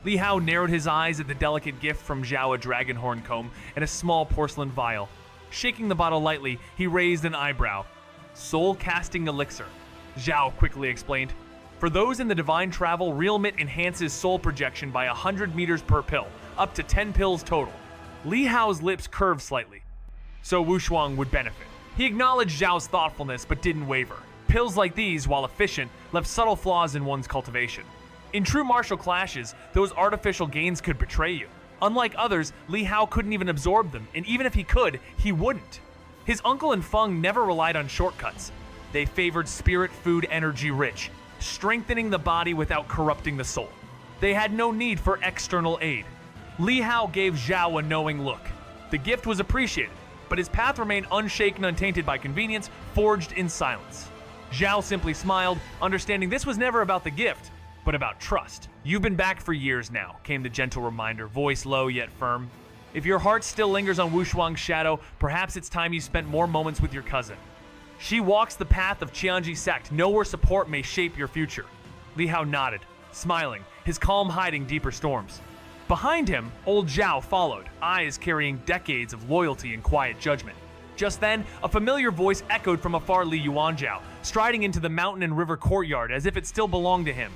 Li Hao narrowed his eyes at the delicate gift from Zhao, a dragon horn comb and a small porcelain vial. Shaking the bottle lightly, he raised an eyebrow. Soul-casting elixir, Zhao quickly explained. For those in the divine travel, real mit enhances soul projection by 100 meters per pill, up to 10 pills total. Li Hao's lips curved slightly. So Wu Shuang would benefit. He acknowledged Zhao's thoughtfulness but didn't waver. Pills like these, while efficient, left subtle flaws in one's cultivation. In true martial clashes, those artificial gains could betray you. Unlike others, Li Hao couldn't even absorb them, and even if he could, he wouldn't. His uncle and Feng never relied on shortcuts. They favored spirit food energy rich, strengthening the body without corrupting the soul. They had no need for external aid. Li Hao gave Zhao a knowing look. The gift was appreciated, but his path remained unshaken, untainted by convenience, forged in silence. Zhao simply smiled, understanding this was never about the gift, but about trust. You've been back for years now, came the gentle reminder, voice low yet firm. If your heart still lingers on Wu Shuang's shadow, perhaps it's time you spent more moments with your cousin. She walks the path of Xianxia sect, know where support may shape your future. Li Hao nodded, smiling, his calm hiding deeper storms. Behind him, old Zhao followed, eyes carrying decades of loyalty and quiet judgment. Just then, a familiar voice echoed from afar Li Yuanzhao, striding into the mountain and river courtyard as if it still belonged to him.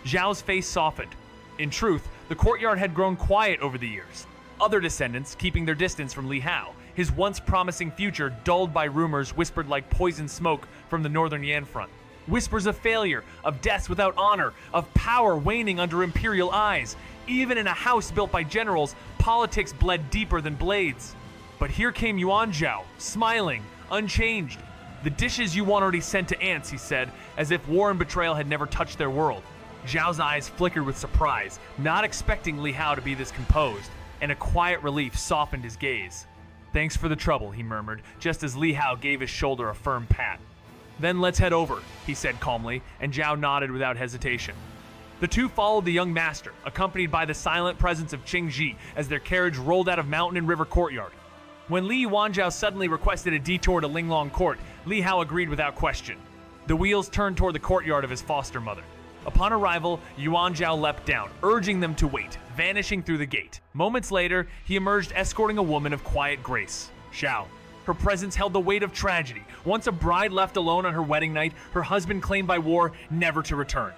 Zhao's face softened. In truth, the courtyard had grown quiet over the years. Other descendants keeping their distance from Li Hao, his once promising future dulled by rumors whispered like poison smoke from the northern Yan front. Whispers of failure, of deaths without honor, of power waning under imperial eyes. Even in a house built by generals, politics bled deeper than blades. But here came Yuan Zhao, smiling, unchanged. The dishes you want already sent to ants, he said, as if war and betrayal had never touched their world. Zhao's eyes flickered with surprise, not expecting Li Hao to be this composed, and a quiet relief softened his gaze. Thanks for the trouble, he murmured, just as Li Hao gave his shoulder a firm pat. Then let's head over, he said calmly, and Zhao nodded without hesitation. The two followed the young master, accompanied by the silent presence of Qingji as their carriage rolled out of mountain and river courtyard. When Li Yuanzhao suddenly requested a detour to Linglong Court, Li Hao agreed without question. The wheels turned toward the courtyard of his foster mother. Upon arrival, Yuanzhao leapt down, urging them to wait, vanishing through the gate. Moments later, he emerged escorting a woman of quiet grace, Xiao. Her presence held the weight of tragedy. Once a bride left alone on her wedding night, her husband claimed by war, never to return.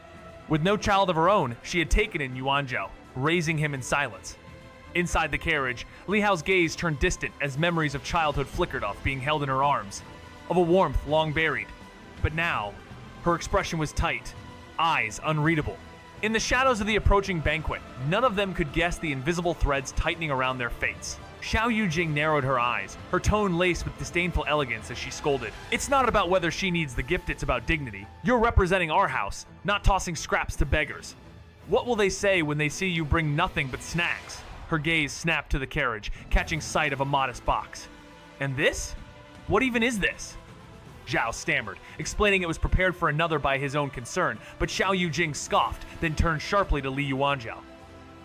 With no child of her own, she had taken in Yuanzhao, raising him in silence. Inside the carriage, Li Hao's gaze turned distant as memories of childhood flickered off, being held in her arms, of a warmth long buried. But now, her expression was tight, eyes unreadable. In the shadows of the approaching banquet, none of them could guess the invisible threads tightening around their fates. Xiao Yujing narrowed her eyes, her tone laced with disdainful elegance as she scolded. It's not about whether she needs the gift, it's about dignity. You're representing our house, not tossing scraps to beggars. What will they say when they see you bring nothing but snacks? Her gaze snapped to the carriage, catching sight of a modest box. And this? What even is this? Zhao stammered, explaining it was prepared for another by his own concern, but Xiao Yujing scoffed, then turned sharply to Li Yuanzhao.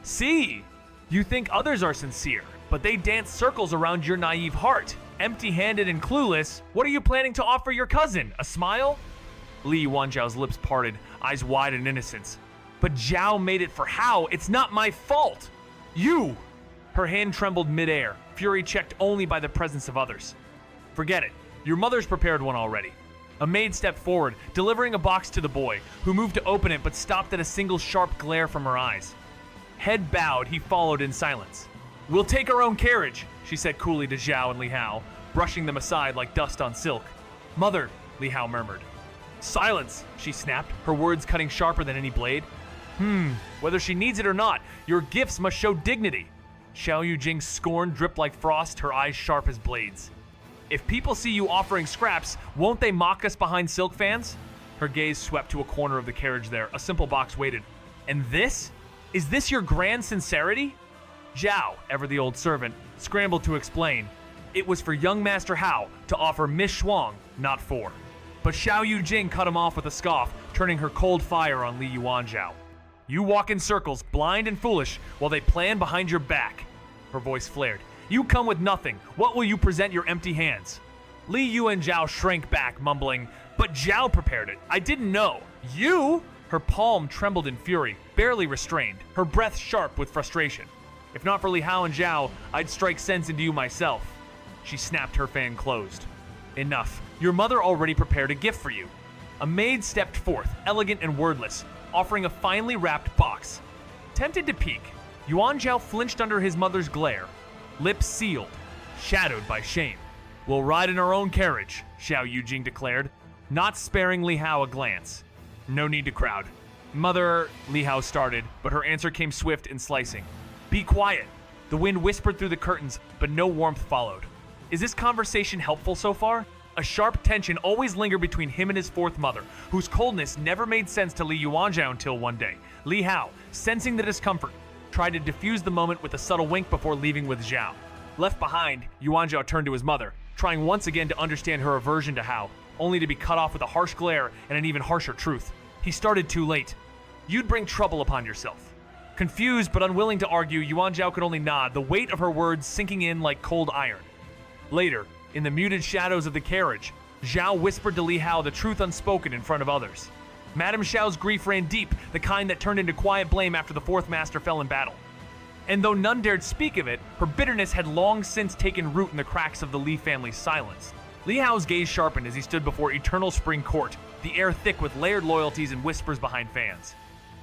See, you think others are sincere, but they dance circles around your naive heart. Empty-handed and clueless, what are you planning to offer your cousin? A smile? Li Yuanzhao's lips parted, eyes wide in innocence. But Zhao made it for Hao. It's not my fault. You! Her hand trembled midair, fury checked only by the presence of others. Forget it. Your mother's prepared one already. A maid stepped forward, delivering a box to the boy, who moved to open it but stopped at a single sharp glare from her eyes. Head bowed, he followed in silence. We'll take our own carriage, she said coolly to Zhao and Li Hao, brushing them aside like dust on silk. Mother, Li Hao murmured. Silence, she snapped, her words cutting sharper than any blade. Whether she needs it or not, your gifts must show dignity. Xiao Yujing's scorn dripped like frost, her eyes sharp as blades. If people see you offering scraps, won't they mock us behind silk fans? Her gaze swept to a corner of the carriage there. A simple box waited. And this? Is this your grand sincerity? Zhao, ever the old servant, scrambled to explain. It was for young Master Hao to offer Miss Shuang, not for. But Xiao Yujing cut him off with a scoff, turning her cold fire on Li Yuanzhao. You walk in circles, blind and foolish, while they plan behind your back. Her voice flared. You come with nothing. What will you present your empty hands? Li Yuanzhao shrank back, mumbling, but Zhao prepared it. I didn't know. You? Her palm trembled in fury, barely restrained, her breath sharp with frustration. If not for Li Hao and Zhao, I'd strike sense into you myself. She snapped her fan closed. Enough. Your mother already prepared a gift for you. A maid stepped forth, elegant and wordless, offering a finely wrapped box. Tempted to peek, Yuan Zhao flinched under his mother's glare, lips sealed, shadowed by shame. We'll ride in our own carriage, Xiao Yujing declared, not sparing Li Hao a glance. No need to crowd. Mother, Li Hao started, but her answer came swift and slicing. Be quiet. The wind whispered through the curtains, but no warmth followed. Is this conversation helpful so far? A sharp tension always lingered between him and his fourth mother, whose coldness never made sense to Li Yuanzhao until one day. Li Hao, sensing the discomfort, tried to diffuse the moment with a subtle wink before leaving with Zhao. Left behind, Yuanzhao turned to his mother, trying once again to understand her aversion to Hao, only to be cut off with a harsh glare and an even harsher truth. He started too late. You'd bring trouble upon yourself. Confused but unwilling to argue, Yuanzhao could only nod, the weight of her words sinking in like cold iron. Later, in the muted shadows of the carriage, Zhao whispered to Li Hao the truth unspoken in front of others. Madame Xiao's grief ran deep, the kind that turned into quiet blame after the fourth master fell in battle. And though none dared speak of it, her bitterness had long since taken root in the cracks of the Li family's silence. Li Hao's gaze sharpened as he stood before Eternal Spring Court, the air thick with layered loyalties and whispers behind fans.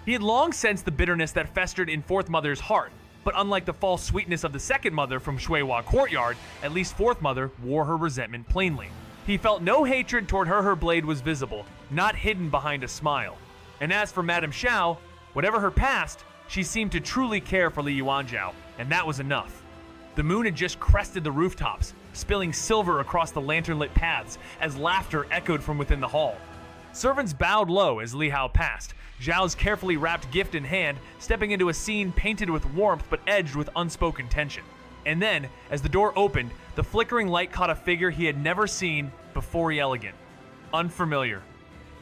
He had long sensed the bitterness that festered in Fourth Mother's heart, but unlike the false sweetness of the Second Mother from Shuihua Courtyard, at least Fourth Mother wore her resentment plainly. He felt no hatred toward her blade was visible, not hidden behind a smile. And as for Madame Xiao, whatever her past, she seemed to truly care for Li Yuanzhao, and that was enough. The moon had just crested the rooftops, spilling silver across the lantern-lit paths as laughter echoed from within the hall. Servants bowed low as Li Hao passed, Zhao's carefully wrapped gift in hand, stepping into a scene painted with warmth but edged with unspoken tension. And then, as the door opened, the flickering light caught a figure he had never seen before. Elegant, unfamiliar,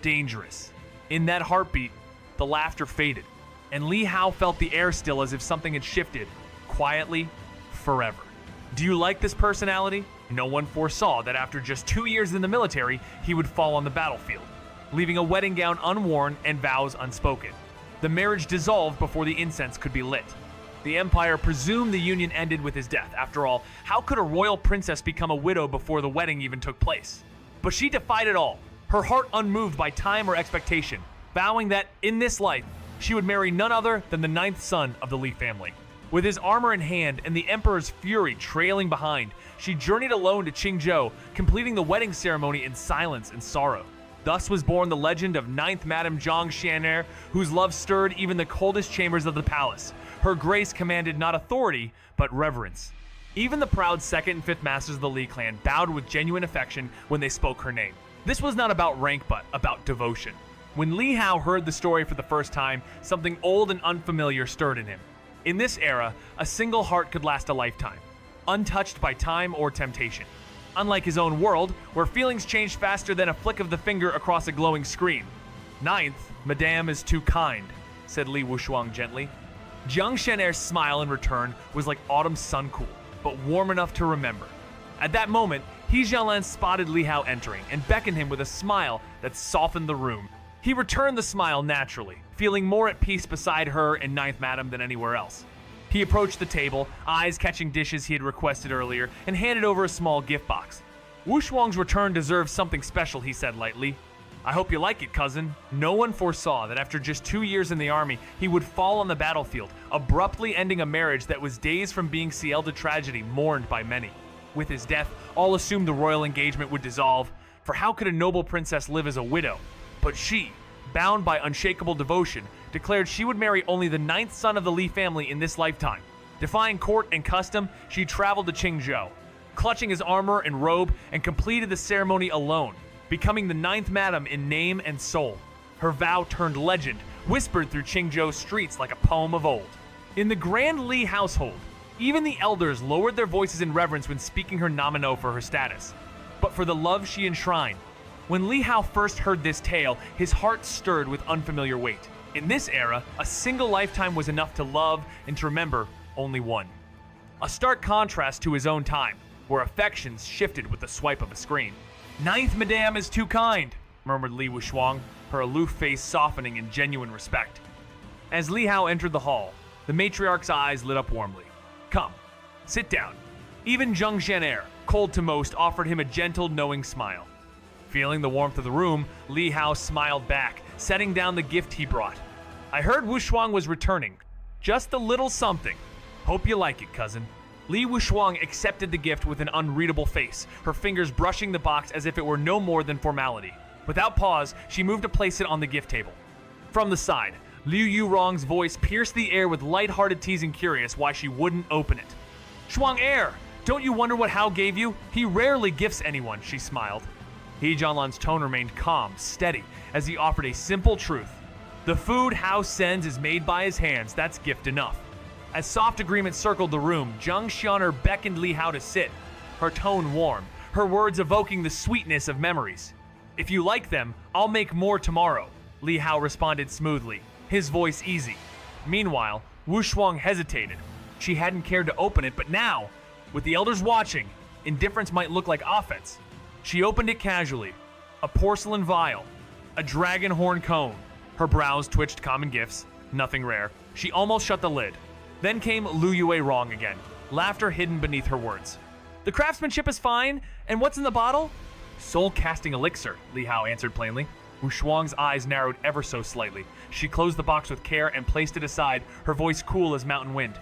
dangerous. In that heartbeat, the laughter faded, and Li Hao felt the air still as if something had shifted, quietly, forever. Do you like this personality? No one foresaw that after just 2 years in the military, he would fall on the battlefield, leaving a wedding gown unworn and vows unspoken. The marriage dissolved before the incense could be lit. The Empire presumed the union ended with his death. After all, how could a royal princess become a widow before the wedding even took place? But she defied it all, her heart unmoved by time or expectation, vowing that, in this life, she would marry none other than the 9th son of the Li family. With his armor in hand and the Emperor's fury trailing behind, she journeyed alone to Qingzhou, completing the wedding ceremony in silence and sorrow. Thus was born the legend of 9th Madame Zhang Xian'er, whose love stirred even the coldest chambers of the palace. Her grace commanded not authority, but reverence. Even the proud 2nd and 5th masters of the Li clan bowed with genuine affection when they spoke her name. This was not about rank, but about devotion. When Li Hao heard the story for the first time, something old and unfamiliar stirred in him. In this era, a single heart could last a lifetime, untouched by time or temptation. Unlike his own world, where feelings changed faster than a flick of the finger across a glowing screen. 9th, Madame is too kind, said Li Wushuang gently. Zhang Xian'er's smile in return was like autumn sun cool, but warm enough to remember. At that moment, He Jianlan spotted Li Hao entering and beckoned him with a smile that softened the room. He returned the smile naturally, feeling more at peace beside her and 9th Madam than anywhere else. He approached the table, eyes catching dishes he had requested earlier, and handed over a small gift box. Wu Shuang's return deserves something special, he said lightly. I hope you like it, cousin. No one foresaw that after just 2 years in the army, he would fall on the battlefield, abruptly ending a marriage that was days from being sealed to tragedy, mourned by many. With his death, all assumed the royal engagement would dissolve, for how could a noble princess live as a widow? But she, bound by unshakable devotion, declared she would marry only the 9th son of the Li family in this lifetime. Defying court and custom, she traveled to Qingzhou, clutching his armor and robe, and completed the ceremony alone, becoming the 9th Madam in name and soul. Her vow turned legend, whispered through Qingzhou's streets like a poem of old. In the Grand Li household, even the elders lowered their voices in reverence when speaking her nomino for her status. But for the love she enshrined, when Li Hao first heard this tale, his heart stirred with unfamiliar weight. In this era, a single lifetime was enough to love and to remember only one. A stark contrast to his own time, where affections shifted with the swipe of a screen. 9th Madame is too kind, murmured Li Wushuang, her her aloof face softening in genuine respect. As Li Hao entered the hall, the matriarch's eyes lit up warmly. Come, sit down. Even Xianxia, cold to most, offered him a gentle, knowing smile. Feeling the warmth of the room, Li Hao smiled back, setting down the gift he brought. I heard Wushuang was returning. Just a little something. Hope you like it, cousin. Li Wushuang accepted the gift with an unreadable face, her fingers brushing the box as if it were no more than formality. Without pause, she moved to place it on the gift table. From the side, Liu Yurong's voice pierced the air with light-hearted teasing, curious why she wouldn't open it. Shuang-er, don't you wonder what Hao gave you? He rarely gifts anyone, she smiled. He Jianlan's tone remained calm, steady, as he offered a simple truth. The food Hao sends is made by his hands, that's gift enough. As soft agreement circled the room, Zhang Xianer beckoned Li Hao to sit, her tone warm, her words evoking the sweetness of memories. If you like them, I'll make more tomorrow, Li Hao responded smoothly, his voice easy. Meanwhile, Wu Shuang hesitated. She hadn't cared to open it, but now, with the elders watching, indifference might look like offense. She opened it casually. A porcelain vial, a dragon horn cone. Her brows twitched common gifts, nothing rare. She almost shut the lid. Then came Lu Yue wrong again, laughter hidden beneath her words. The craftsmanship is fine, and what's in the bottle? Soul-casting elixir, Li Hao answered plainly. Wu Shuang's eyes narrowed ever so slightly. She closed the box with care and placed it aside, her voice cool as mountain wind.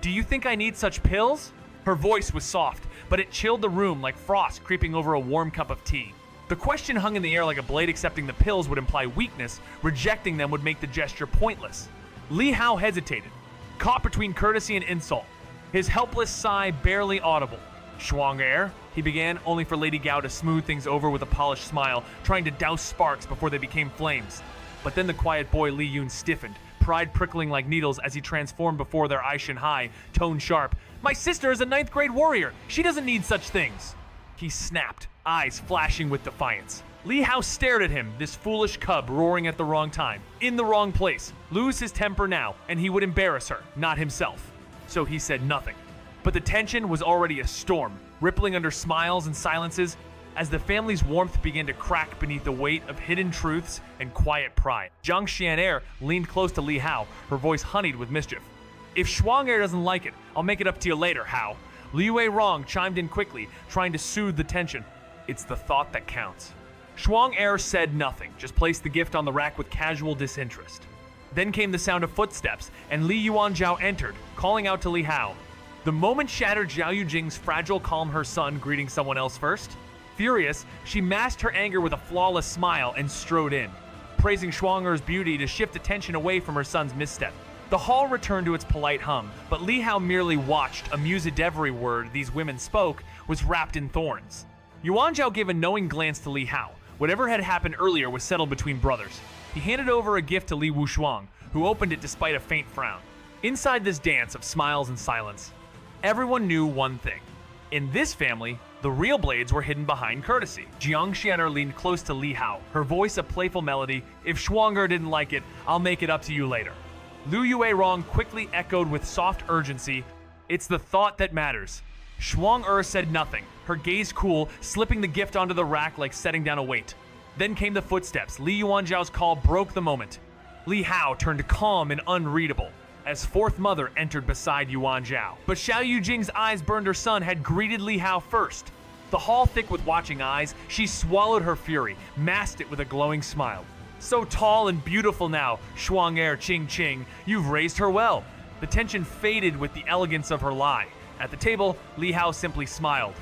Do you think I need such pills? Her voice was soft, but it chilled the room like frost creeping over a warm cup of tea. The question hung in the air like a blade. Accepting the pills would imply weakness, rejecting them would make the gesture pointless. Li Hao hesitated, caught between courtesy and insult, his helpless sigh barely audible. Shuang-er, he began, only for Lady Gao to smooth things over with a polished smile, trying to douse sparks before they became flames. But then the quiet boy Li Yun stiffened, pride prickling like needles as he transformed before their Aishin high, tone sharp. My sister is a 9th grade warrior. She doesn't need such things. He snapped, eyes flashing with defiance. Li Hao stared at him, this foolish cub roaring at the wrong time, in the wrong place. Lose his temper now, and he would embarrass her, not himself. So he said nothing. But the tension was already a storm, rippling under smiles and silences as the family's warmth began to crack beneath the weight of hidden truths and quiet pride. Zhang Xianer leaned close to Li Hao, her voice honeyed with mischief. If Shuang-er doesn't like it, I'll make it up to you later, Hao. Liu Rong chimed in quickly, trying to soothe the tension. It's the thought that counts. Shuang-er said nothing, just placed the gift on the rack with casual disinterest. Then came the sound of footsteps, and Li Yuanzhao entered, calling out to Li Hao. The moment shattered Zhao Yujing's fragile calm, her son greeting someone else first. Furious, she masked her anger with a flawless smile and strode in, praising Shuang-er's beauty to shift attention away from her son's misstep. The hall returned to its polite hum, but Li Hao merely watched, amused at every word these women spoke was wrapped in thorns. Yuanzhao gave a knowing glance to Li Hao. Whatever had happened earlier was settled between brothers. He handed over a gift to Li Wushuang, who opened it despite a faint frown. Inside this dance of smiles and silence, everyone knew one thing. In this family, the real blades were hidden behind courtesy. Jiang Xianer leaned close to Li Hao, her voice a playful melody. If Shuang-er didn't like it, I'll make it up to you later. Lu Yue Rong quickly echoed with soft urgency, it's the thought that matters. Shuang-er said nothing, her gaze cool, slipping the gift onto the rack like setting down a weight. Then came the footsteps. Li Yuanzhao's call broke the moment. Li Hao turned calm and unreadable as fourth mother entered beside Yuanzhao. But Xiao Yujing's eyes burned. Her son had greeted Li Hao first. The hall thick with watching eyes, she swallowed her fury, masked it with a glowing smile. So tall and beautiful now, Shuang-er Ching Ching, you've raised her well. The tension faded with the elegance of her lie. At the table, Li Hao simply smiled.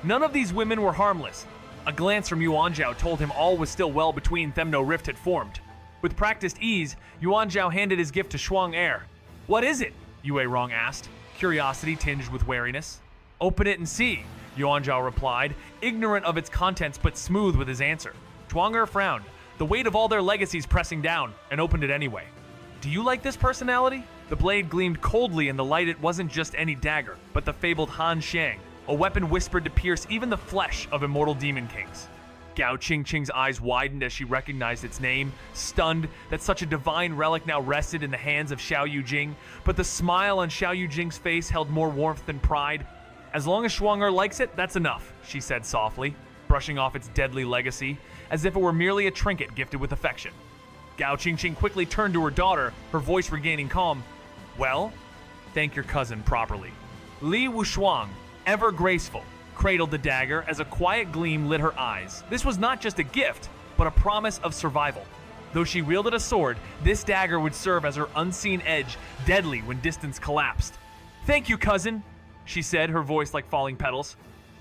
None of these women were harmless. A glance from Yuanzhao told him all was still well between them. No rift had formed. With practiced ease, Yuanzhao handed his gift to Shuang-er. What is it? Yue Rong asked, curiosity tinged with wariness. Open it and see, Yuanzhao replied, ignorant of its contents but smooth with his answer. Shuang-er frowned, the weight of all their legacies pressing down, and opened it anyway. Do you like this personality? The blade gleamed coldly in the light. It wasn't just any dagger, but the fabled Han Shang, a weapon whispered to pierce even the flesh of immortal demon kings. Gao Qingqing's eyes widened as she recognized its name, stunned that such a divine relic now rested in the hands of Xiao Yujing, but the smile on Xiao Yujing's face held more warmth than pride. As long as Shuang-er likes it, that's enough, she said softly, brushing off its deadly legacy, as if it were merely a trinket gifted with affection. Gao Qingqing quickly turned to her daughter, her voice regaining calm. Well, thank your cousin properly. Li Wushuang, ever graceful, cradled the dagger as a quiet gleam lit her eyes. This was not just a gift, but a promise of survival. Though she wielded a sword, this dagger would serve as her unseen edge, deadly when distance collapsed. Thank you, cousin, she said, her voice like falling petals.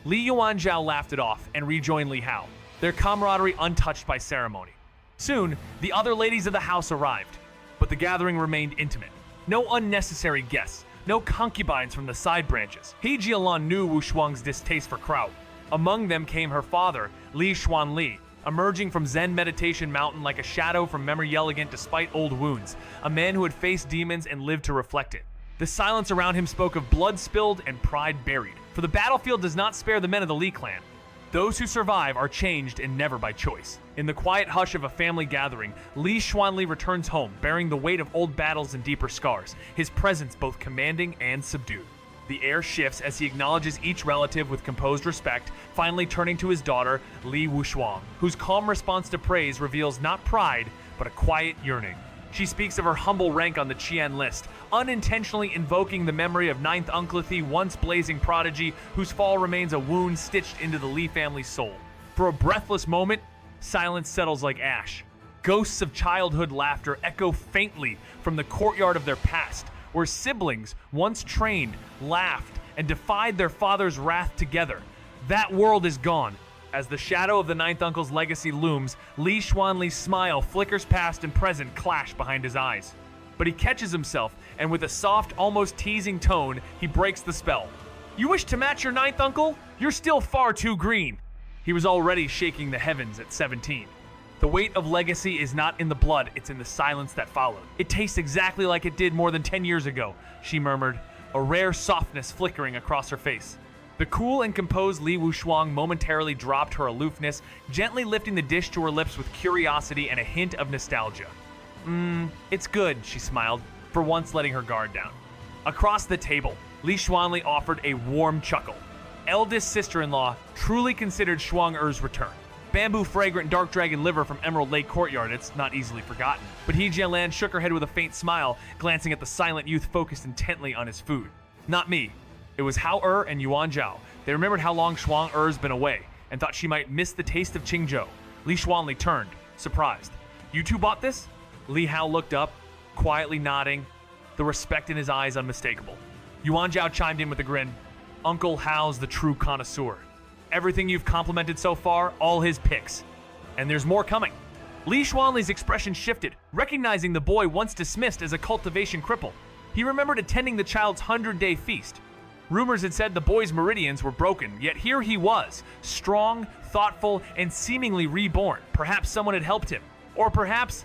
Li Yuanzhao laughed it off and rejoined Li Hao, their camaraderie untouched by ceremony. Soon, the other ladies of the house arrived, but the gathering remained intimate. No unnecessary guests, no concubines from the side branches. He Jialan knew Wu Shuang's distaste for kraut. Among them came her father, Li Xuanli, emerging from Zen meditation mountain like a shadow from memory elegant despite old wounds, a man who had faced demons and lived to reflect it. The silence around him spoke of blood spilled and pride buried, for the battlefield does not spare the men of the Li clan. Those who survive are changed and never by choice. In the quiet hush of a family gathering, Li Xuanli returns home, bearing the weight of old battles and deeper scars, his presence both commanding and subdued. The air shifts as he acknowledges each relative with composed respect, finally turning to his daughter, Li Wushuang, whose calm response to praise reveals not pride, but a quiet yearning. She speaks of her humble rank on the Qian list, unintentionally invoking the memory of ninth uncle, the once blazing prodigy whose fall remains a wound stitched into the Li family's soul. For a breathless moment, silence settles like ash. Ghosts of childhood laughter echo faintly from the courtyard of their past, where siblings, once trained, laughed and defied their father's wrath together. That world is gone. As the shadow of the ninth uncle's legacy looms, Li Xuanli's smile flickers past and present clash behind his eyes. But he catches himself, and with a soft, almost teasing tone, he breaks the spell. You wish to match your ninth uncle? You're still far too green. He was already shaking the heavens at 17. The weight of legacy is not in the blood, it's in the silence that followed. It tastes exactly like it did more than 10 years ago, she murmured, a rare softness flickering across her face. The cool and composed Li Wushuang momentarily dropped her aloofness, gently lifting the dish to her lips with curiosity and a hint of nostalgia. It's good, she smiled, for once letting her guard down. Across the table, Li Xuanli offered a warm chuckle. Eldest sister-in-law truly considered Shuang-Er's return. Bamboo fragrant dark dragon liver from Emerald Lake Courtyard, it's not easily forgotten. But He Jianlan shook her head with a faint smile, glancing at the silent youth focused intently on his food. Not me. It was Hao and Yuan Zhao. They remembered how long Shuang-Er's been away, and thought she might miss the taste of Qingzhou. Li Xuanli turned, surprised. You two bought this? Li Hao looked up, quietly nodding, the respect in his eyes unmistakable. Yuan Zhao chimed in with a grin. Uncle Hao's the true connoisseur. Everything you've complimented so far, all his picks. And there's more coming. Li Xuanli's expression shifted, recognizing the boy once dismissed as a cultivation cripple. He remembered attending the child's 100-day feast. Rumors had said the boy's meridians were broken, yet here he was, strong, thoughtful, and seemingly reborn. Perhaps someone had helped him, or perhaps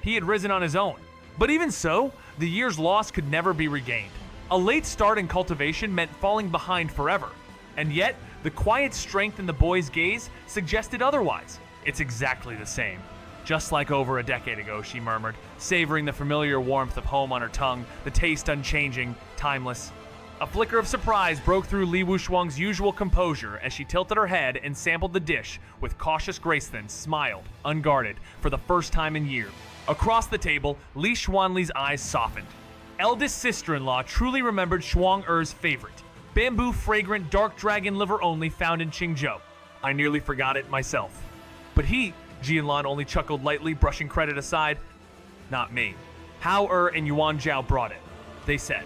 he had risen on his own. But even so, the years lost could never be regained. A late start in cultivation meant falling behind forever. And yet, the quiet strength in the boy's gaze suggested otherwise. It's exactly the same. Just like over a decade ago, she murmured, savoring the familiar warmth of home on her tongue, the taste unchanging, timeless. A flicker of surprise broke through Li Wushuang's usual composure as she tilted her head and sampled the dish with cautious grace, then smiled, unguarded, for the first time in years. Across the table, Li Xuanli's eyes softened. Eldest sister-in-law truly remembered Shuang-Er's favorite, bamboo fragrant dark dragon liver only found in Qingzhou. I nearly forgot it myself. But he, Jianlan only chuckled lightly, brushing credit aside. Not me. Hao and Yuan Zhao brought it, they said.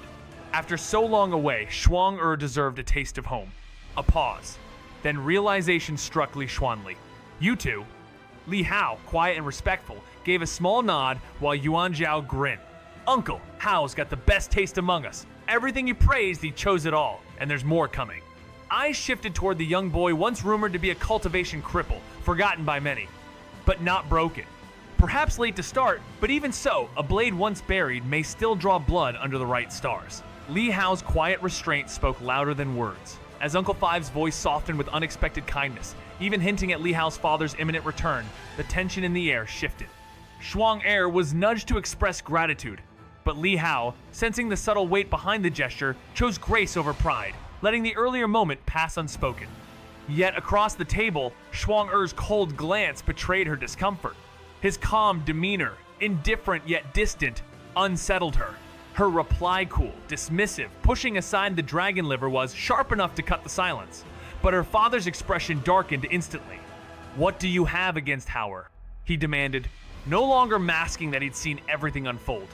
After so long away, Shuang-Er deserved a taste of home. A pause. Then realization struck Li Xuanli. You two. Li Hao, quiet and respectful, gave a small nod while Yuan Zhao grinned. Uncle, Hao's got the best taste among us. Everything you praised, he chose it all, and there's more coming. Eyes shifted toward the young boy once rumored to be a cultivation cripple, forgotten by many, but not broken. Perhaps late to start, but even so, a blade once buried may still draw blood under the right stars. Li Hao's quiet restraint spoke louder than words, as Uncle Five's voice softened with unexpected kindness, even hinting at Li Hao's father's imminent return. The tension in the air shifted. Shuang-Er was nudged to express gratitude, but Li Hao, sensing the subtle weight behind the gesture, chose grace over pride, letting the earlier moment pass unspoken. Yet across the table, Shuang-Er's cold glance betrayed her discomfort. His calm demeanor, Indifferent yet distant, unsettled her. Her reply cool, dismissive, pushing aside the dragon liver was sharp enough to cut the silence. But her father's expression darkened instantly. "What do you have against Hauer?" he demanded, no longer masking that he'd seen everything unfold.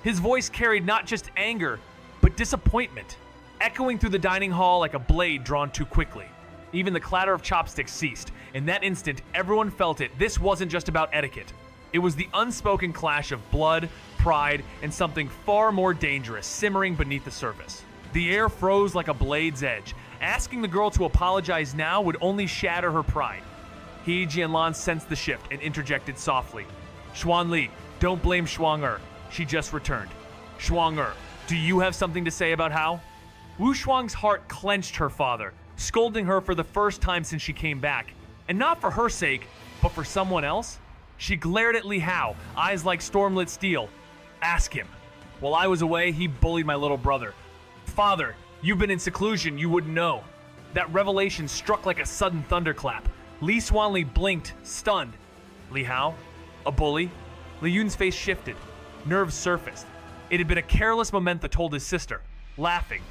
His voice carried not just anger, but disappointment, echoing through the dining hall like a blade drawn too quickly. Even the clatter of chopsticks ceased. In that instant, everyone felt it. This wasn't just about etiquette. It was the unspoken clash of blood, pride, and something far more dangerous simmering beneath the surface. The air froze like a blade's edge. Asking the girl to apologize now would only shatter her pride. He, Jianlan, sensed the shift and interjected softly. "Xuan Li, don't blame Shuang-er. She just returned. Shuang-er, do you have something to say about Hao?" Wu Shuang's heart clenched her father, scolding her for the first time since she came back. And not for her sake, but for someone else? She glared at Li Hao, eyes like stormlit steel. "Ask him. While I was away, he bullied my little brother. Father, you've been in seclusion, you wouldn't know." That revelation struck like a sudden thunderclap. Li Xuanli blinked, stunned. Li Hao? A bully? Li Yun's face shifted. Nerves surfaced. It had been a careless moment that told his sister, laughing,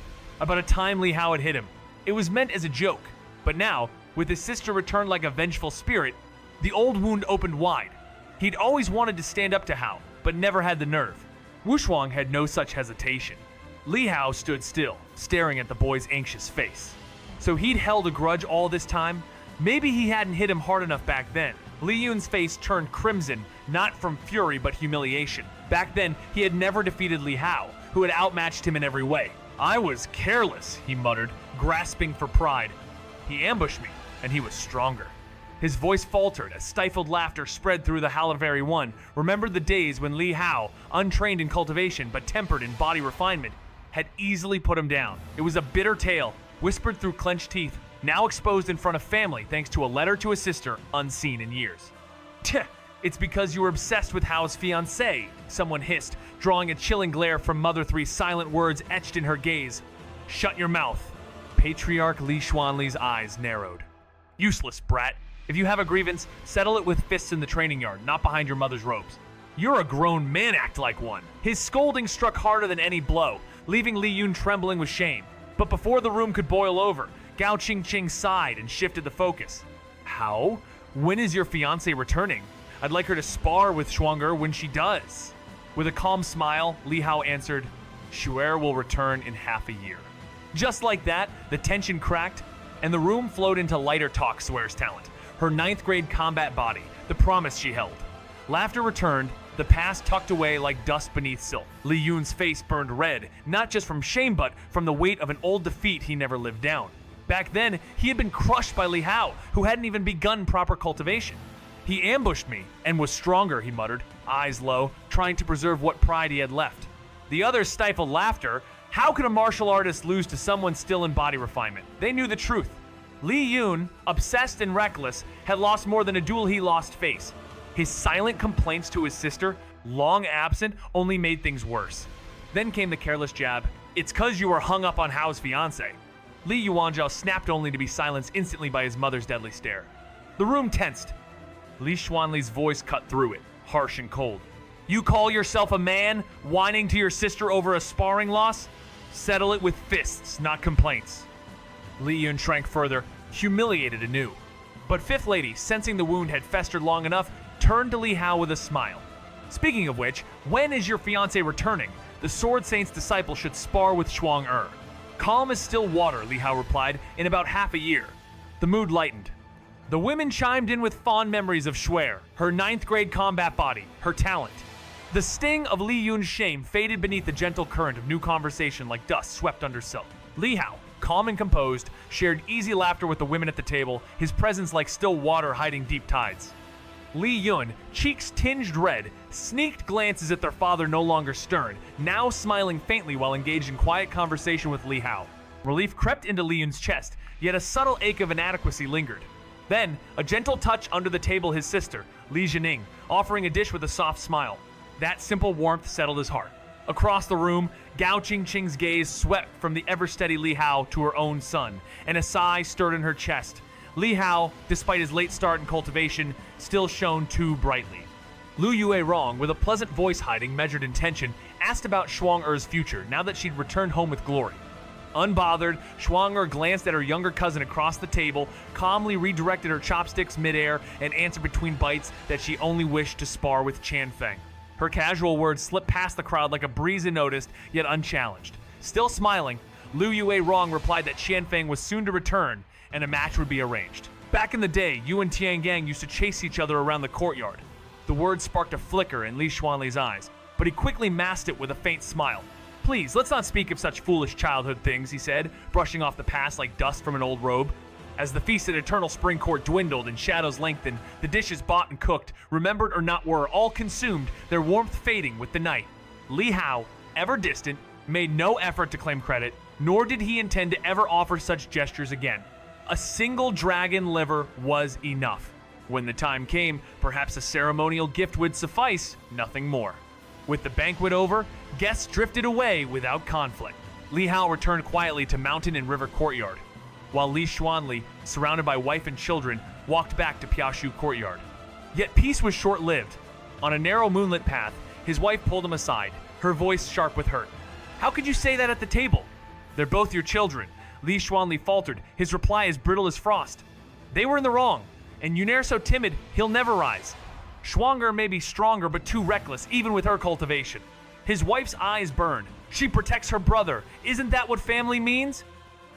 about a time Li Hao had hit him. It was meant as a joke, but now, with his sister returned like a vengeful spirit, the old wound opened wide. He'd always wanted to stand up to Hao, but never had the nerve. Wu Shuang had no such hesitation. Li Hao stood still, staring at the boy's anxious face. So he'd held a grudge all this time? Maybe he hadn't hit him hard enough back then. Li Yun's face turned crimson, not from fury but humiliation. Back then, he had never defeated Li Hao, who had outmatched him in every way. "I was careless," he muttered, grasping for pride. "He ambushed me, and he was stronger." His voice faltered as stifled laughter spread through the Halaveri One, remembered the days when Li Hao, untrained in cultivation but tempered in body refinement, had easily put him down. It was a bitter tale, whispered through clenched teeth, now exposed in front of family thanks to a letter to his sister unseen in years. "Tch, it's because you were obsessed with Hao's fiancé," someone hissed, drawing a chilling glare from Mother Three's silent words etched in her gaze. "Shut your mouth." Patriarch Li Xuanli's eyes narrowed. "Useless, brat. If you have a grievance, settle it with fists in the training yard, not behind your mother's robes. You're a grown man, act like one." His scolding struck harder than any blow, leaving Li Yun trembling with shame. But before the room could boil over, Gao Qingqing sighed and shifted the focus. "How? When is your fiancé returning? I'd like her to spar with Shuang-er when she does." With a calm smile, Li Hao answered, "Shuer will return in half a year." Just like that, the tension cracked, and the room flowed into lighter talk. Swear's talent, her 9th grade combat body, the promise she held. Laughter returned, the past tucked away like dust beneath silk. Li Yun's face burned red, not just from shame but from the weight of an old defeat he never lived down. Back then, he had been crushed by Li Hao, who hadn't even begun proper cultivation. "He ambushed me and was stronger," he muttered, eyes low, trying to preserve what pride he had left. The others stifled laughter. How could a martial artist lose to someone still in body refinement? They knew the truth. Li Yun, obsessed and reckless, had lost more than a duel he lost face. His silent complaints to his sister, long absent, only made things worse. Then came the careless jab. "It's 'cause you were hung up on Hao's fiancé." Li Yuanzhao snapped only to be silenced instantly by his mother's deadly stare. The room tensed. Li Xuanli's voice cut through it, harsh and cold. "You call yourself a man, whining to your sister over a sparring loss? Settle it with fists, not complaints." Li Yun shrank further, humiliated anew. But Fifth Lady, sensing the wound had festered long enough, turned to Li Hao with a smile. "Speaking of which, when is your fiancé returning? The Sword Saint's disciple should spar with Shuang-er." "Calm as still water," Li Hao replied, "in about half a year." The mood lightened. The women chimed in with fond memories of Shuer, her 9th grade combat body, her talent. The sting of Li Yun's shame faded beneath the gentle current of new conversation like dust swept under silk. Li Hao, calm and composed, shared easy laughter with the women at the table, his presence like still water hiding deep tides. Li Yun, cheeks tinged red, sneaked glances at their father no longer stern, now smiling faintly while engaged in quiet conversation with Li Hao. Relief crept into Li Yun's chest, yet a subtle ache of inadequacy lingered. Then, a gentle touch under the table his sister, Li Jining, offering a dish with a soft smile. That simple warmth settled his heart. Across the room, Gao Qingqing's gaze swept from the ever-steady Li Hao to her own son, and a sigh stirred in her chest. Li Hao, despite his late start in cultivation, still shone too brightly. Lu Yue Rong, with a pleasant voice hiding measured intention, asked about Shuang-er's future now that she'd returned home with glory. Unbothered, Shuang-er glanced at her younger cousin across the table, calmly redirected her chopsticks midair, and answered between bites that she only wished to spar with Chan Feng. Her casual words slipped past the crowd like a breeze unnoticed, yet unchallenged. Still smiling, Lu Yue Rong replied that Chan Feng was soon to return, and a match would be arranged. Back in the day, you and Tiangang used to chase each other around the courtyard. The words sparked a flicker in Li Xuanli's eyes, but he quickly masked it with a faint smile. Please, let's not speak of such foolish childhood things, he said, brushing off the past like dust from an old robe. As the feast at Eternal Spring Court dwindled and shadows lengthened, the dishes bought and cooked, remembered or not were, all consumed, their warmth fading with the night. Li Hao, ever distant, made no effort to claim credit, nor did he intend to ever offer such gestures again. A single dragon liver was enough. When the time came, perhaps a ceremonial gift would suffice, nothing more. With the banquet over, guests drifted away without conflict. Li Hao returned quietly to mountain and river courtyard, while Li Xuanli, surrounded by wife and children, walked back to Piaoshu courtyard. Yet peace was short-lived. On a narrow moonlit path, his wife pulled him aside, her voice sharp with hurt. How could you say that at the table? They're both your children, Li Xuanli faltered, his reply as brittle as frost. They were in the wrong, and Yunair so timid, he'll never rise. Shuang-er may be stronger, but too reckless, even with her cultivation. His wife's eyes burned. She protects her brother. Isn't that what family means?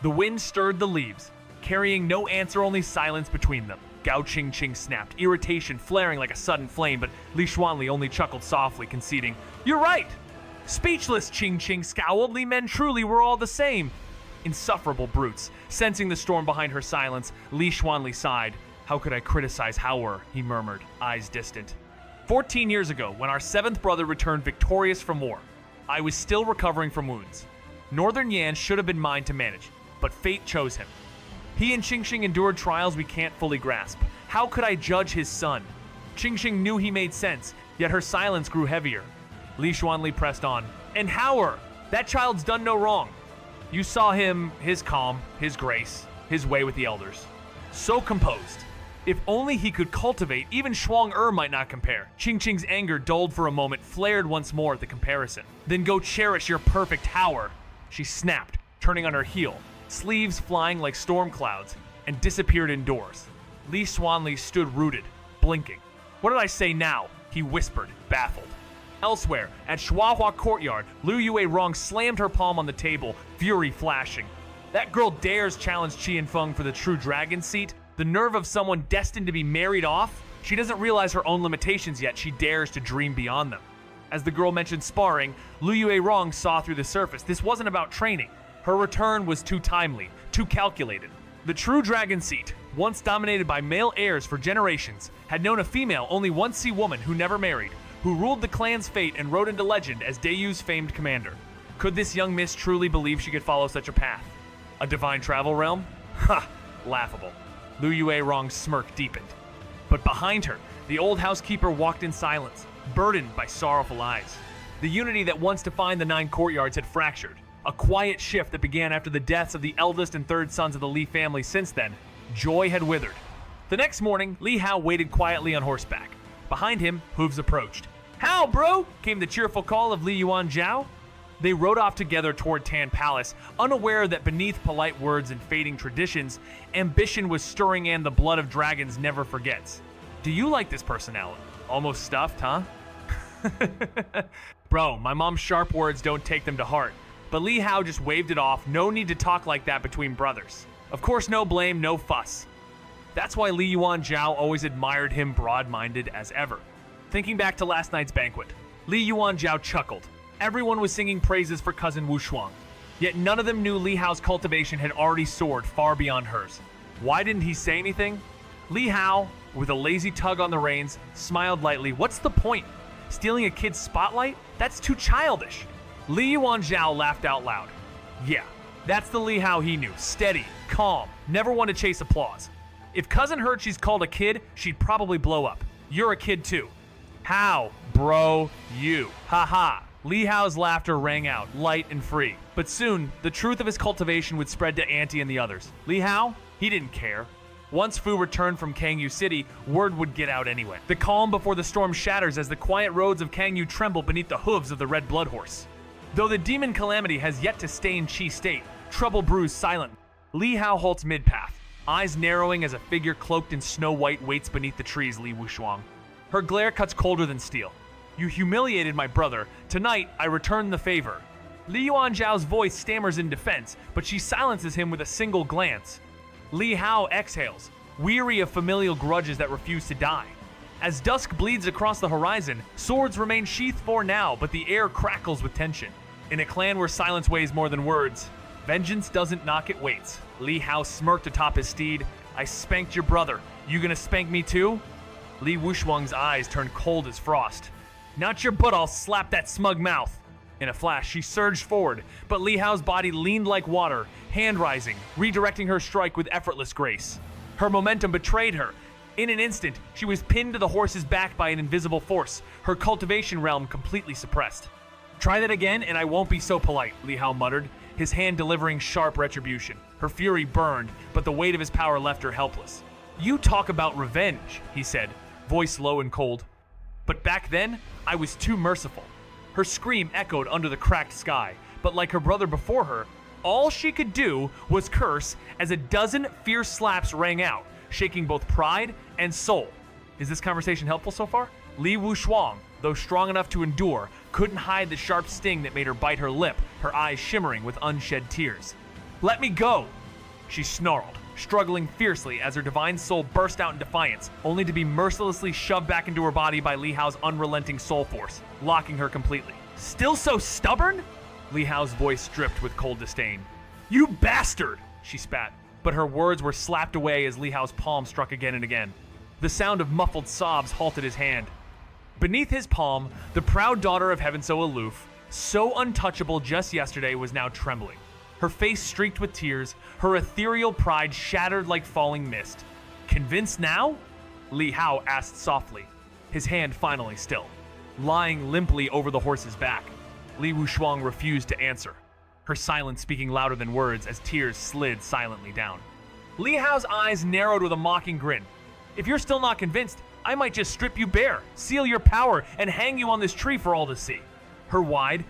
The wind stirred the leaves, carrying no answer, only silence between them. Gao Qingqing snapped, irritation flaring like a sudden flame, but Li Xuanli only chuckled softly, conceding, "You're right!" Speechless, Qingqing scowled. Li Men truly were all the same. Insufferable brutes. Sensing the storm behind her silence, Li Xuanli sighed. How could I criticize Hao-er, he murmured, eyes distant. 14 years ago, when our seventh brother returned victorious from war, I was still recovering from wounds. Northern Yan should have been mine to manage, but fate chose him. He and Qingqing endured trials we can't fully grasp. How could I judge his son? Qingqing knew he made sense, yet her silence grew heavier. Li Xuanli pressed on. And Hao-er, that child's done no wrong. You saw him, his calm, his grace, his way with the elders. So composed. If only he could cultivate, even Shuang-er might not compare. Qingqing's anger dulled for a moment, flared once more at the comparison. Then go cherish your perfect Hao-er. She snapped, turning on her heel, sleeves flying like storm clouds, and disappeared indoors. Li Xuanli stood rooted, blinking. What did I say now? He whispered, baffled. Elsewhere, at Shuahua Courtyard, Lu Yue Rong slammed her palm on the table, fury flashing. That girl dares challenge Qian Feng for the true dragon seat? The nerve of someone destined to be married off? She doesn't realize her own limitations yet. She dares to dream beyond them. As the girl mentioned sparring, Lu Yue Rong saw through the surface. This wasn't about training. Her return was too timely, too calculated. The true dragon seat, once dominated by male heirs for generations, had known a female, only once-sea woman who never married, who ruled the clan's fate and rode into legend as Daeyu's famed commander. Could this young miss truly believe she could follow such a path? A divine travel realm? Ha! Laughable. Lu Yue Rong's smirk deepened. But behind her, the old housekeeper walked in silence, burdened by sorrowful eyes. The unity that once defined the 9 courtyards had fractured. A quiet shift that began after the deaths of the eldest and third sons of the Li family. Since then, joy had withered. The next morning, Li Hao waited quietly on horseback. Behind him, hooves approached. "How, bro?" came the cheerful call of Li Yuan Zhao. They rode off together toward Tan Palace, unaware that beneath polite words and fading traditions, ambition was stirring and the blood of dragons never forgets. Do you like this personality? Almost stuffed, huh? Bro, my mom's sharp words don't take them to heart. But Li Hao just waved it off. No need to talk like that between brothers. Of course, no blame, no fuss. That's why Li Yuan Zhao always admired him broad-minded as ever. Thinking back to last night's banquet, Li Yuan Zhao chuckled. Everyone was singing praises for cousin Wu Shuang. Yet none of them knew Li Hao's cultivation had already soared far beyond hers. Why didn't he say anything? Li Hao, with a lazy tug on the reins, smiled lightly. What's the point? Stealing a kid's spotlight? That's too childish. Li Yuan Zhao laughed out loud. Yeah, that's the Li Hao he knew. Steady, calm, never one to chase applause. If cousin heard she's called a kid, she'd probably blow up. You're a kid too. How, bro, you. Ha ha. Li Hao's laughter rang out, light and free. But soon, the truth of his cultivation would spread to Auntie and the others. Li Hao? He didn't care. Once Fu returned from Kangyu City, word would get out anyway. The calm before the storm shatters as the quiet roads of Kangyu tremble beneath the hooves of the Red Blood Horse. Though the demon calamity has yet to stain Qi State, trouble brews silent. Li Hao halts mid-path, eyes narrowing as a figure cloaked in snow white waits beneath the trees Li Wushuang. Her glare cuts colder than steel. You humiliated my brother. Tonight, I return the favor. Li Yuanzhao's voice stammers in defense, but she silences him with a single glance. Li Hao exhales, weary of familial grudges that refuse to die. As dusk bleeds across the horizon, swords remain sheathed for now, but the air crackles with tension. In a clan where silence weighs more than words, vengeance doesn't knock, it waits. Li Hao smirked atop his steed. I spanked your brother. You gonna spank me too? Li Wushuang's eyes turned cold as frost. Not your butt, I'll slap that smug mouth. In a flash, she surged forward, but Li Hao's body leaned like water, hand rising, redirecting her strike with effortless grace. Her momentum betrayed her. In an instant, she was pinned to the horse's back by an invisible force, her cultivation realm completely suppressed. Try that again and I won't be so polite, Li Hao muttered, his hand delivering sharp retribution. Her fury burned, but the weight of his power left her helpless. You talk about revenge, he said, voice low and cold. But back then, I was too merciful. Her scream echoed under the cracked sky, but like her brother before her, all she could do was curse as a dozen fierce slaps rang out, shaking both pride and soul. Is this conversation helpful so far? Li Wushuang, though strong enough to endure, couldn't hide the sharp sting that made her bite her lip, her eyes shimmering with unshed tears. Let me go, she snarled, struggling fiercely as her divine soul burst out in defiance, only to be mercilessly shoved back into her body by Li Hao's unrelenting soul force, locking her completely. Still so stubborn? Li Hao's voice dripped with cold disdain. You bastard, she spat, but her words were slapped away as Li Hao's palm struck again and again. The sound of muffled sobs halted his hand. Beneath his palm, the proud daughter of heaven so aloof, so untouchable just yesterday, was now trembling. Her face streaked with tears, her ethereal pride shattered like falling mist. Convinced now? Li Hao asked softly, his hand finally still. Lying limply over the horse's back, Li Wushuang refused to answer, her silence speaking louder than words as tears slid silently down. Li Hao's eyes narrowed with a mocking grin. If you're still not convinced, I might just strip you bare, seal your power, and hang you on this tree for all to see. Her wide,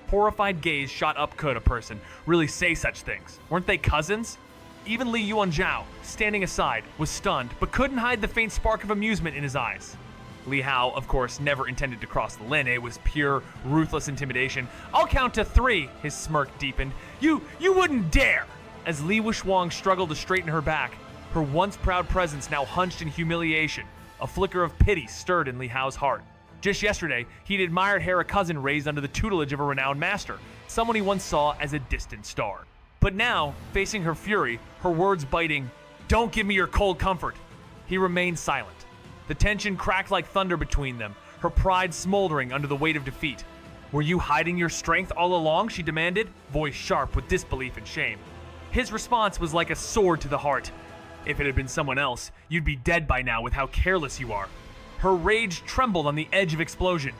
horrified gaze shot up. Could a person really say such things? Weren't they cousins? Even Li Yuanzhao, standing aside, was stunned, but couldn't hide the faint spark of amusement in his eyes. Li Hao, of course, never intended to cross the line. It was pure, ruthless intimidation. I'll count to 3, his smirk deepened. You wouldn't dare! As Li Wushuang struggled to straighten her back, her once proud presence now hunched in humiliation. A flicker of pity stirred in Li Hao's heart. Just yesterday, he'd admired Hera cousin raised under the tutelage of a renowned master, someone he once saw as a distant star. But now, facing her fury, her words biting, "Don't give me your cold comfort," he remained silent. The tension cracked like thunder between them, her pride smoldering under the weight of defeat. Were you hiding your strength all along, she demanded, voice sharp with disbelief and shame. His response was like a sword to the heart. If it had been someone else, you'd be dead by now with how careless you are. Her rage trembled on the edge of explosion.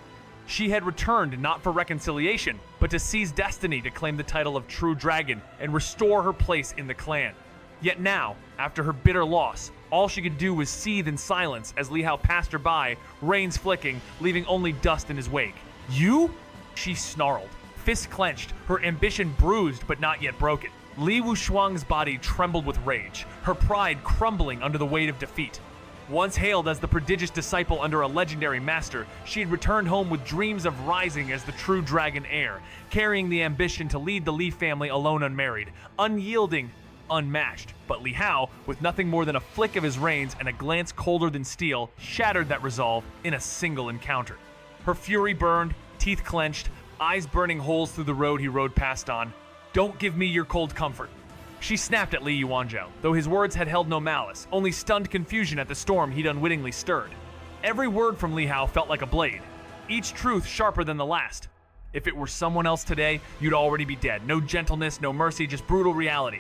She had returned not for reconciliation, but to seize destiny to claim the title of true dragon and restore her place in the clan. Yet now, after her bitter loss, all she could do was seethe in silence as Li Hao passed her by, reins flicking, leaving only dust in his wake. You? She snarled, fists clenched, her ambition bruised but not yet broken. Li Wushuang's body trembled with rage, her pride crumbling under the weight of defeat. Once hailed as the prodigious disciple under a legendary master, she had returned home with dreams of rising as the true dragon heir, carrying the ambition to lead the Li family alone unmarried, unyielding, unmatched. But Li Hao, with nothing more than a flick of his reins and a glance colder than steel, shattered that resolve in a single encounter. Her fury burned, teeth clenched, eyes burning holes through the road he rode past on. Don't give me your cold comfort. She snapped at Li Yuanzhao, though his words had held no malice, only stunned confusion at the storm he'd unwittingly stirred. Every word from Li Hao felt like a blade, each truth sharper than the last. If it were someone else today, you'd already be dead. No gentleness, no mercy, just brutal reality.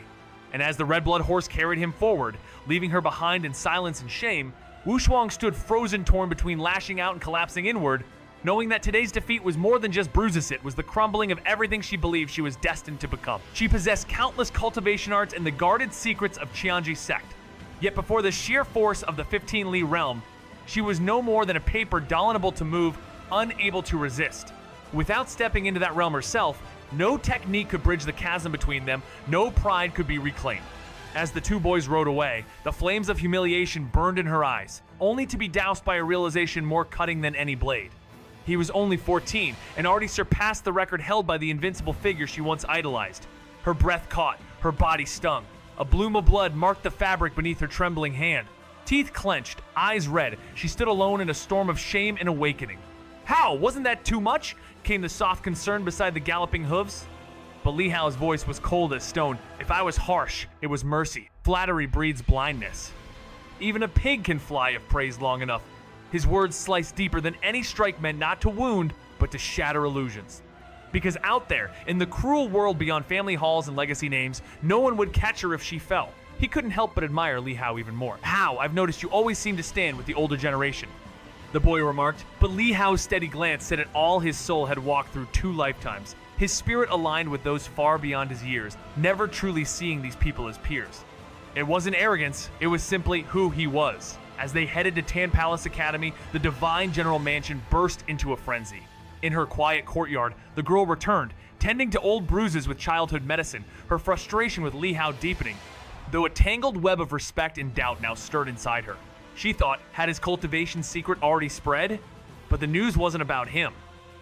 And as the red blood horse carried him forward, leaving her behind in silence and shame, Wushuang stood frozen, torn between lashing out and collapsing inward, knowing that today's defeat was more than just bruises. It was the crumbling of everything she believed she was destined to become. She possessed countless cultivation arts and the guarded secrets of Xianxia sect. Yet before the sheer force of the 15 Li realm, she was no more than a paper doll unable to move, unable to resist. Without stepping into that realm herself, no technique could bridge the chasm between them, no pride could be reclaimed. As the two boys rode away, the flames of humiliation burned in her eyes, only to be doused by a realization more cutting than any blade. He was only 14 and already surpassed the record held by the invincible figure she once idolized. Her breath caught, her body stung. A bloom of blood marked the fabric beneath her trembling hand. Teeth clenched, eyes red, she stood alone in a storm of shame and awakening. How? Wasn't that too much? Came the soft concern beside the galloping hooves. But Li Hao's voice was cold as stone. If I was harsh, it was mercy. Flattery breeds blindness. Even a pig can fly if praised long enough. His words sliced deeper than any strike meant not to wound, but to shatter illusions. Because out there, in the cruel world beyond family halls and legacy names, no one would catch her if she fell. He couldn't help but admire Li Hao even more. How? I've noticed you always seem to stand with the older generation, the boy remarked, but Li Hao's steady glance said that all his soul had walked through 2 lifetimes. His spirit aligned with those far beyond his years, never truly seeing these people as peers. It wasn't arrogance, it was simply who he was. As they headed to Tan Palace Academy, the divine general mansion burst into a frenzy. In her quiet courtyard, the girl returned, tending to old bruises with childhood medicine, her frustration with Li Hao deepening, though a tangled web of respect and doubt now stirred inside her. She thought, had his cultivation secret already spread? But the news wasn't about him.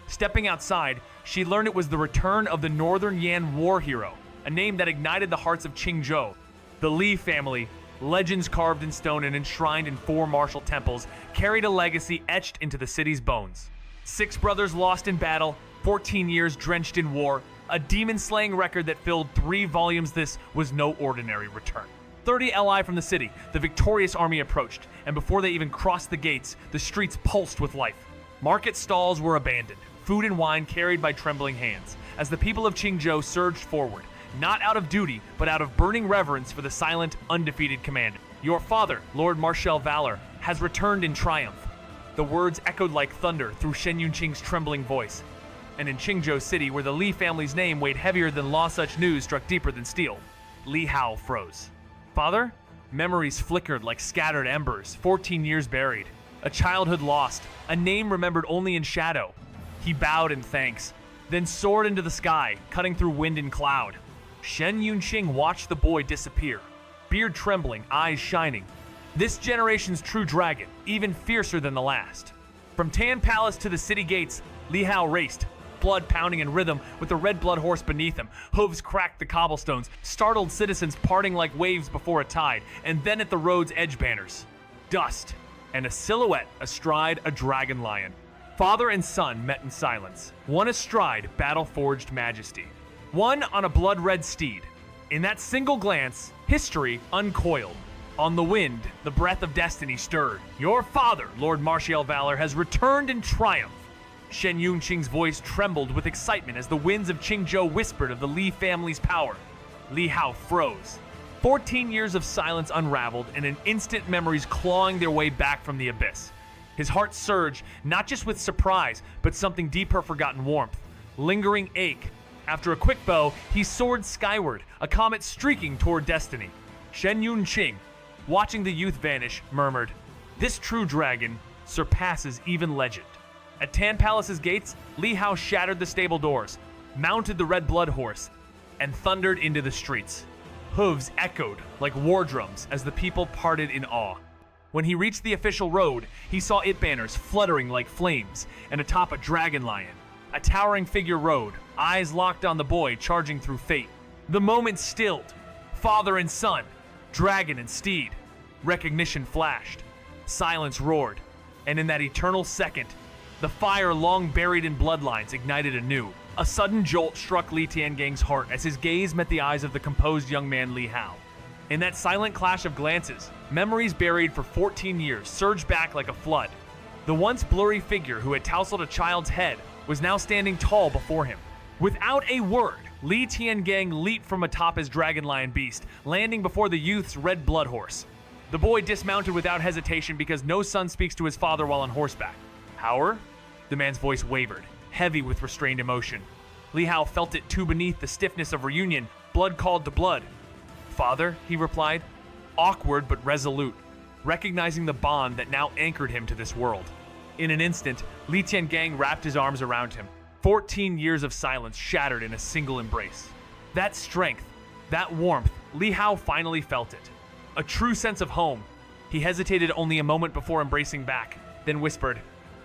Stepping outside, she learned it was the return of the Northern Yan war hero, a name that ignited the hearts of Qingzhou. The Li family, legends carved in stone and enshrined in 4 martial temples, carried a legacy etched into the city's bones. 6 brothers lost in battle, 14 years drenched in war, a demon-slaying record that filled 3 volumes. This was no ordinary return. 30 li from the city, the victorious army approached, and before they even crossed the gates, the streets pulsed with life. Market stalls were abandoned, food and wine carried by trembling hands, as the people of Qingzhou surged forward, not out of duty, but out of burning reverence for the silent, undefeated commander. Your father, Lord Marshal Valor, has returned in triumph. The words echoed like thunder through Shen Yunqing's trembling voice. And in Qingzhou City, where the Li family's name weighed heavier than law, such news struck deeper than steel. Li Hao froze. Father? Memories flickered like scattered embers, 14 years buried. A childhood lost, a name remembered only in shadow. He bowed in thanks, then soared into the sky, cutting through wind and cloud. Shen Yunqing watched the boy disappear, beard trembling, eyes shining. This generation's true dragon, even fiercer than the last. From Tan Palace to the city gates, Li Hao raced, blood pounding in rhythm with the red blood horse beneath him. Hooves cracked the cobblestones, startled citizens parting like waves before a tide, and then at the road's edge banners. Dust, and a silhouette astride a dragon lion. Father and son met in silence, one astride battle-forged majesty, one on a blood-red steed. In that single glance, history uncoiled. On the wind, the breath of destiny stirred. Your father, Lord Marshal Valor, has returned in triumph. Shen Yunqing's voice trembled with excitement as the winds of Qingzhou whispered of the Li family's power. Li Hao froze. 14 years of silence unraveled, and in instant memories clawing their way back from the abyss. His heart surged, not just with surprise, but something deeper forgotten warmth. Lingering ache. After a quick bow, he soared skyward, a comet streaking toward destiny. Shen Yunqing, watching the youth vanish, murmured, "This true dragon surpasses even legend." At Tan Palace's gates, Li Hao shattered the stable doors, mounted the red blood horse, and thundered into the streets. Hooves echoed like war drums as the people parted in awe. When he reached the official road, he saw it banners fluttering like flames, and atop a dragon lion. A towering figure rode, eyes locked on the boy charging through fate. The moment stilled. Father and son, dragon and steed. Recognition flashed. Silence roared. And in that eternal second, the fire long buried in bloodlines ignited anew. A sudden jolt struck Li Tiangang's heart as his gaze met the eyes of the composed young man Li Hao. In that silent clash of glances, memories buried for 14 years surged back like a flood. The once blurry figure who had tousled a child's head was now standing tall before him. Without a word, Li Tiangang leaped from atop his dragon lion beast, landing before the youth's red blood horse. The boy dismounted without hesitation because no son speaks to his father while on horseback. Power? The man's voice wavered, heavy with restrained emotion. Li Hao felt it too beneath the stiffness of reunion. Blood called to blood. Father, he replied. awkward but resolute, recognizing the bond that now anchored him to this world. In an instant, Li Tiangang wrapped his arms around him. 14 years of silence shattered in a single embrace. That strength, that warmth, Li Hao finally felt it. A true sense of home. He hesitated only a moment before embracing back, then whispered,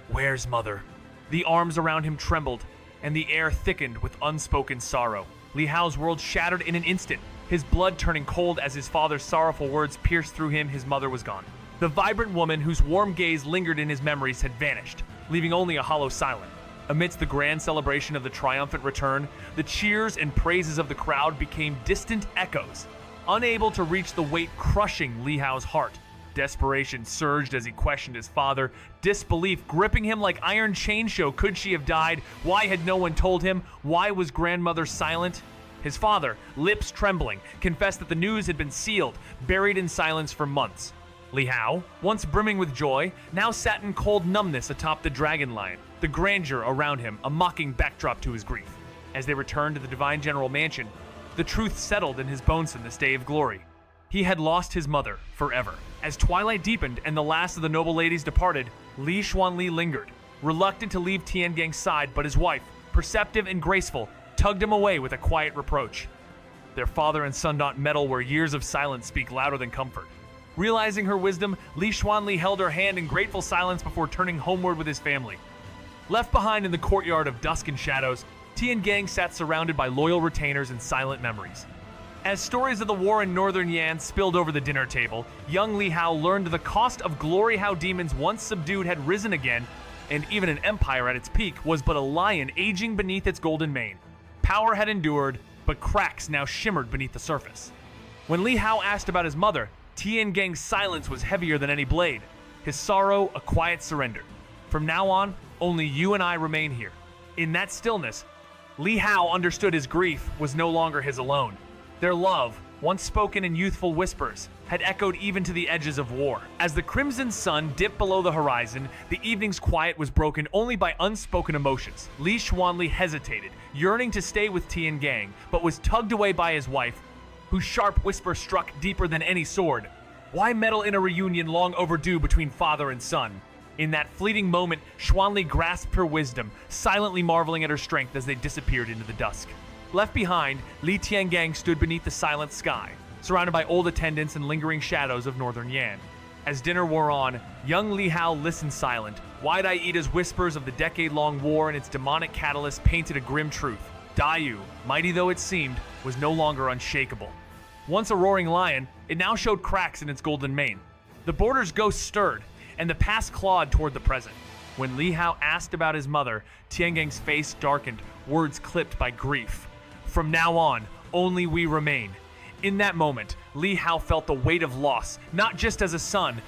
"Where's mother?" The arms around him trembled, and the air thickened with unspoken sorrow. Li Hao's world shattered in an instant, his blood turning cold as his father's sorrowful words pierced through him. His mother was gone. The vibrant woman whose warm gaze lingered in his memories had vanished, leaving only a hollow silence. Amidst the grand celebration of the triumphant return, the cheers and praises of the crowd became distant echoes, unable to reach the weight crushing Li Hao's heart. Desperation surged as he questioned his father, disbelief gripping him like iron chain show. Could she have died? Why had no one told him? Why was grandmother silent? His father, lips trembling, confessed that the news had been sealed, buried in silence for months. Li Hao, once brimming with joy, now sat in cold numbness atop the dragon lion, the grandeur around him a mocking backdrop to his grief. As they returned to the Divine General Mansion, the truth settled in his bones in this day of glory. He had lost his mother forever. As twilight deepened and the last of the noble ladies departed, Li Xuanli lingered, reluctant to leave Tiangang's side, but his wife, perceptive and graceful, tugged him away with a quiet reproach. Their father and son not meddle where years of silence speak louder than comfort. Realizing her wisdom, Li Xuanli held her hand in grateful silence before turning homeward with his family. Left behind in the courtyard of dusk and shadows, Tiangang sat surrounded by loyal retainers and silent memories. As stories of the war in northern Yan spilled over the dinner table, young Li Hao learned the cost of glory, how demons once subdued had risen again, and even an empire at its peak was but a lion aging beneath its golden mane. Power had endured, but cracks now shimmered beneath the surface. When Li Hao asked about his mother, Tiangang's silence was heavier than any blade, his sorrow a quiet surrender. From now on, only you and I remain here. In that stillness, Li Hao understood his grief was no longer his alone. Their love, once spoken in youthful whispers, had echoed even to the edges of war. As the crimson sun dipped below the horizon, the evening's quiet was broken only by unspoken emotions. Li Xuanli hesitated, yearning to stay with Tiangang, but was tugged away by his wife, whose sharp whisper struck deeper than any sword. Why meddle in a reunion long overdue between father and son? In that fleeting moment, Xuanli grasped her wisdom, silently marveling at her strength as they disappeared into the dusk. Left behind, Li Tiangang stood beneath the silent sky, surrounded by old attendants and lingering shadows of northern Yan. As dinner wore on, young Li Hao listened silent, wide-eyed as whispers of the decade-long war and its demonic catalyst painted a grim truth. Dayu, mighty though it seemed, was no longer unshakable. Once a roaring lion, it now showed cracks in its golden mane. The border's ghost stirred, and the past clawed toward the present. When Li Hao asked about his mother, Tiangang's face darkened, words clipped by grief. From now on, only we remain. In that moment, Li Hao felt the weight of loss, not just as a son,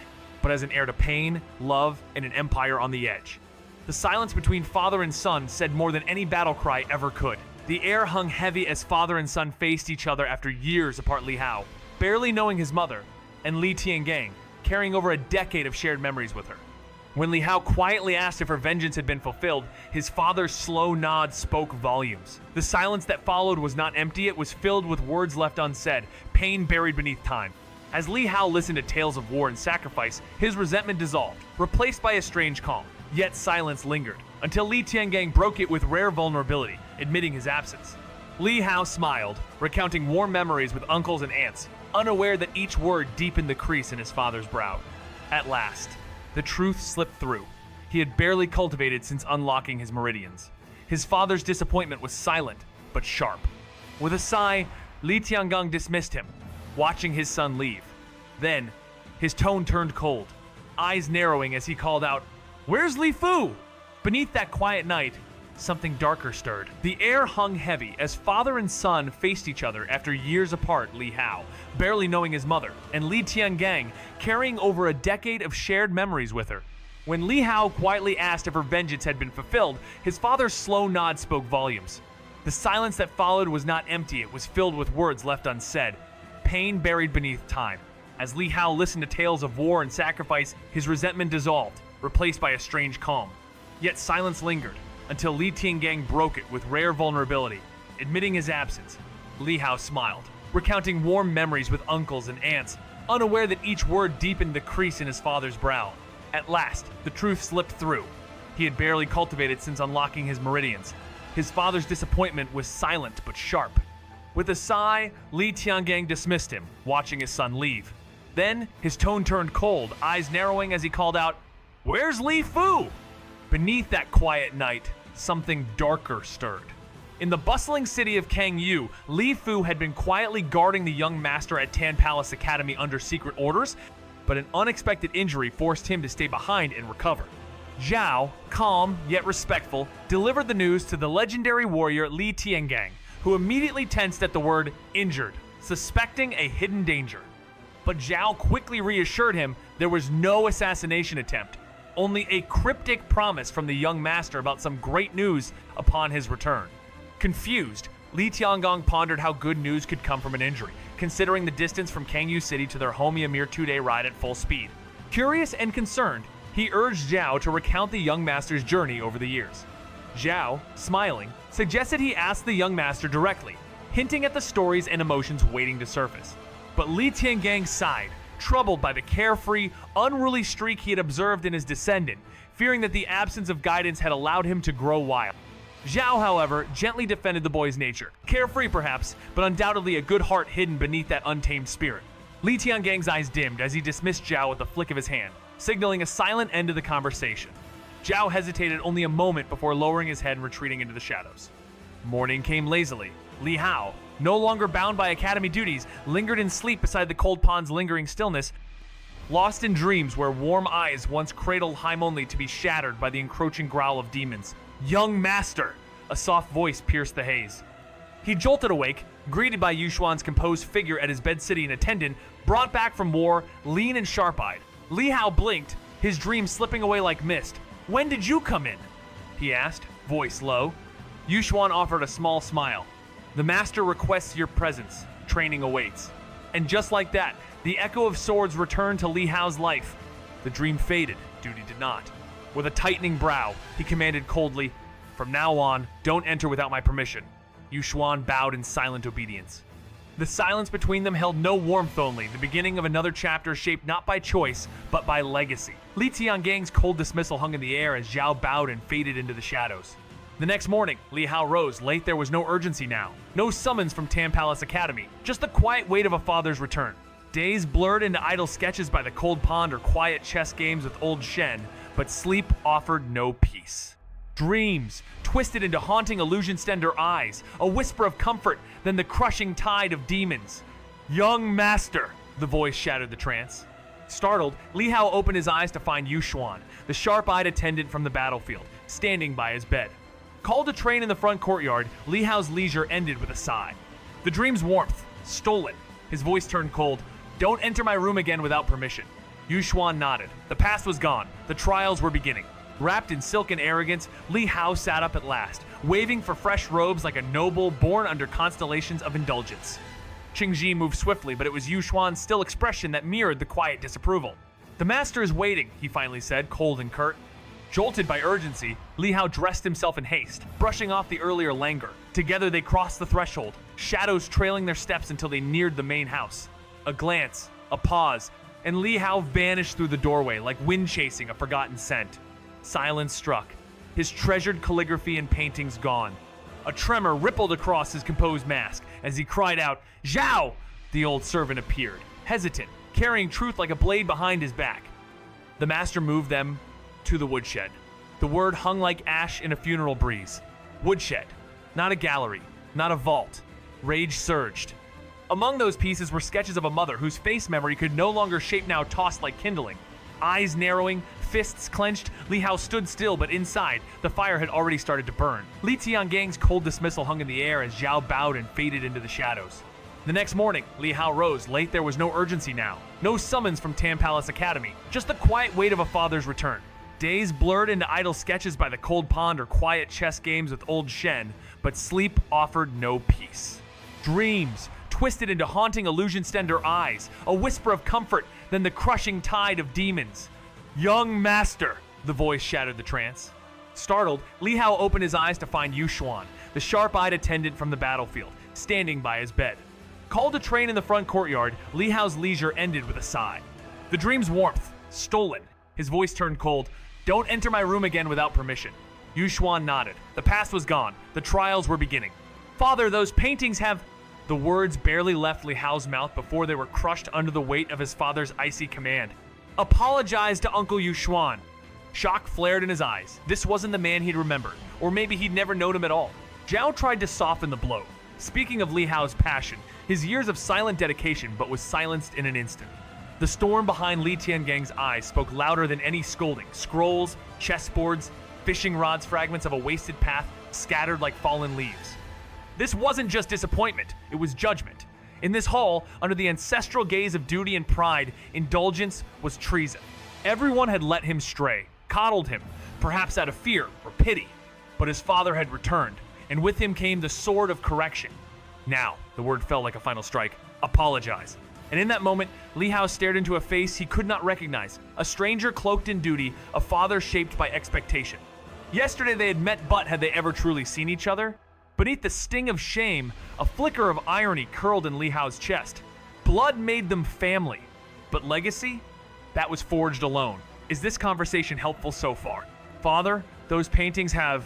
but as an heir to pain, love, and an empire on the edge. The silence between father and son said more than any battle cry ever could. The air hung heavy as father and son faced each other after years apart. Li Hao, barely knowing his mother, and Li Tiangang, carrying over a decade of shared memories with her. When Li Hao quietly asked if her vengeance had been fulfilled, his father's slow nod spoke volumes. The silence that followed was not empty, it was filled with words left unsaid, pain buried beneath time. As Li Hao listened to tales of war and sacrifice, his resentment dissolved, replaced by a strange calm. Yet silence lingered, until Li Tiangang broke it with rare vulnerability, admitting his absence. Li Hao smiled, recounting warm memories with uncles and aunts, unaware that each word deepened the crease in his father's brow. At last, the truth slipped through. He had barely cultivated since unlocking his meridians. His father's disappointment was silent, but sharp. With a sigh, Li Tiangang dismissed him, watching his son leave. Then, his tone turned cold, eyes narrowing as he called out, "Where's Li Fu?" Beneath that quiet night, something darker stirred. The air hung heavy as father and son faced each other after years apart. Li Hao, barely knowing his mother, and Li Tiangang, carrying over a decade of shared memories with her. When Li Hao quietly asked if her vengeance had been fulfilled, his father's slow nod spoke volumes. The silence that followed was not empty, it was filled with words left unsaid, pain buried beneath time. As Li Hao listened to tales of war and sacrifice, his resentment dissolved, replaced by a strange calm. Yet silence lingered, until Li Tiangang broke it with rare vulnerability. Admitting his absence, Li Hao smiled, recounting warm memories with uncles and aunts, unaware that each word deepened the crease in his father's brow. At last, the truth slipped through. He had barely cultivated since unlocking his meridians. His father's disappointment was silent but sharp. With a sigh, Li Tiangang dismissed him, watching his son leave. Then, his tone turned cold, eyes narrowing as he called out, "Where's Li Fu?" Beneath that quiet night, something darker stirred. In the bustling city of Kangyu, Li Fu had been quietly guarding the young master at Tan Palace Academy under secret orders, but an unexpected injury forced him to stay behind and recover. Zhao, calm yet respectful, delivered the news to the legendary warrior Li Tiangang, who immediately tensed at the word injured, suspecting a hidden danger. But Zhao quickly reassured him there was no assassination attempt, only a cryptic promise from the young master about some great news upon his return. Confused, Li Tiangang pondered how good news could come from an injury, considering the distance from Kangyu City to their home a mere 2-day ride at full speed. Curious and concerned, he urged Zhao to recount the young master's journey over the years. Zhao, smiling, suggested he ask the young master directly, hinting at the stories and emotions waiting to surface. But Li Tiangang sighed, troubled by the carefree, unruly streak he had observed in his descendant, fearing that the absence of guidance had allowed him to grow wild. Zhao, however, gently defended the boy's nature. Carefree perhaps, but undoubtedly a good heart hidden beneath that untamed spirit. Li Tiangang's eyes dimmed as he dismissed Zhao with a flick of his hand, signaling a silent end to the conversation. Zhao hesitated only a moment before lowering his head and retreating into the shadows. Morning came lazily. Li Hao, no longer bound by academy duties, lingered in sleep beside the cold pond's lingering stillness, lost in dreams where warm eyes once cradled Haim only to be shattered by the encroaching growl of demons. "Young master!" A soft voice pierced the haze. He jolted awake, greeted by Yuxuan's composed figure at his bed sitting attendant, brought back from war, lean and sharp-eyed. Li Hao blinked, his dream slipping away like mist. "When did you come in?" he asked, voice low. Yuxuan offered a small smile. "The master requests your presence. Training awaits." And just like that, the echo of swords returned to Li Hao's life. The dream faded, duty did not. With a tightening brow, he commanded coldly, "From now on, don't enter without my permission." Yuxuan bowed in silent obedience. The silence between them held no warmth, only the beginning of another chapter shaped not by choice, but by legacy. Li Tianggang's cold dismissal hung in the air as Zhao bowed and faded into the shadows. The next morning, Li Hao rose late. There was no urgency now. No summons from Tan Palace Academy, just the quiet weight of a father's return. Days blurred into idle sketches by the cold pond or quiet chess games with old Shen, but sleep offered no peace. Dreams, twisted into haunting illusion-stender eyes, a whisper of comfort, then the crushing tide of demons. "Young master!" the voice shattered the trance. Startled, Li Hao opened his eyes to find Yuxuan, the sharp-eyed attendant from the battlefield, standing by his bed. Called to train in the front courtyard, Li Hao's leisure ended with a sigh. The dream's warmth, stolen. His voice turned cold. "Don't enter my room again without permission." Yuxuan nodded. The past was gone. The trials were beginning. Wrapped in silken arrogance, Li Hao sat up at last, waving for fresh robes like a noble born under constellations of indulgence. Qingji moved swiftly, but it was Yuxuan's still expression that mirrored the quiet disapproval. "The master is waiting," he finally said, cold and curt. Jolted by urgency, Li Hao dressed himself in haste, brushing off the earlier languor. Together they crossed the threshold, shadows trailing their steps until they neared the main house. A glance, a pause, and Li Hao vanished through the doorway like wind chasing a forgotten scent. Silence struck, his treasured calligraphy and paintings gone. A tremor rippled across his composed mask as he cried out, "Zhao!" The old servant appeared, hesitant, carrying truth like a blade behind his back. The master moved them to the woodshed. The word hung like ash in a funeral breeze. Woodshed, not a gallery, not a vault. Rage surged. Among those pieces were sketches of a mother whose face memory could no longer shape, now tossed like kindling. Eyes narrowing, fists clenched, Li Hao stood still, but inside, the fire had already started to burn. Li Tianggang's cold dismissal hung in the air as Zhao bowed and faded into the shadows. The next morning, Li Hao rose late. There was no urgency now. No summons from Tan Palace Academy, just the quiet weight of a father's return. Days blurred into idle sketches by the cold pond or quiet chess games with old Shen, but sleep offered no peace. Dreams, twisted into haunting illusion-stender eyes, a whisper of comfort, then the crushing tide of demons. "Young master!" the voice shattered the trance. Startled, Li Hao opened his eyes to find Yuxuan, the sharp-eyed attendant from the battlefield, standing by his bed. Called to train in the front courtyard, Li Hao's leisure ended with a sigh. The dream's warmth, stolen. His voice turned cold. Don't enter my room again without permission. Yu Xuan nodded. The past was gone. The trials were beginning. Father, those paintings have... The words barely left Li Hao's mouth before they were crushed under the weight of his father's icy command. Apologize to Uncle Yu Xuan. Shock flared in his eyes. This wasn't the man he'd remembered, or maybe he'd never known him at all. Zhao tried to soften the blow. Speaking of Li Hao's passion, his years of silent dedication but was silenced in an instant. The storm behind Li Tiangang's eyes spoke louder than any scolding. Scrolls, chessboards, fishing rods, fragments of a wasted path scattered like fallen leaves. This wasn't just disappointment, it was judgment. In this hall, under the ancestral gaze of duty and pride, indulgence was treason. Everyone had let him stray, coddled him, perhaps out of fear or pity. But his father had returned, and with him came the sword of correction. Now, the word fell like a final strike, apologize. And in that moment, Li Hao stared into a face he could not recognize, a stranger cloaked in duty, a father shaped by expectation. Yesterday they had met, but had they ever truly seen each other? Beneath the sting of shame, a flicker of irony curled in Li Hao's chest. Blood made them family, but legacy? That was forged alone. Is this conversation helpful so far? Father, those paintings have...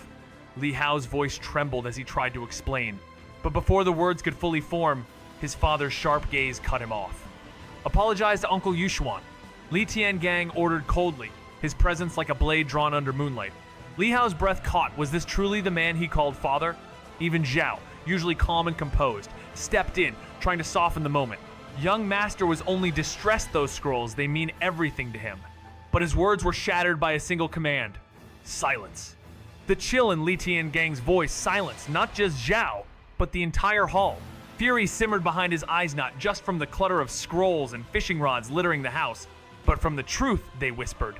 Li Hao's voice trembled as he tried to explain. But before the words could fully form, his father's sharp gaze cut him off. Apologize to Uncle Yu Xuan. Li Tiangang ordered coldly, his presence like a blade drawn under moonlight. Li Hao's breath caught. Was this truly the man he called father? Even Zhao, usually calm and composed, stepped in, trying to soften the moment. Young master was only distressed. Those scrolls, they mean everything to him. But his words were shattered by a single command. Silence. The chill in Li Tiangang's voice silenced not just Zhao, but the entire hall. Fury simmered behind his eyes, not just from the clutter of scrolls and fishing rods littering the house, but from the truth they whispered.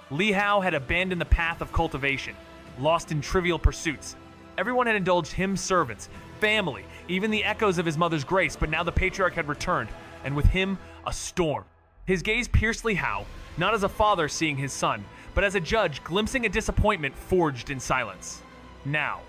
Li Hao had abandoned the path of cultivation, lost in trivial pursuits. Everyone had indulged him servants, family, even the echoes of his mother's grace, but now the patriarch had returned, and with him, a storm. His gaze pierced Li Hao, not as a father seeing his son, but as a judge glimpsing a disappointment forged in silence. Now,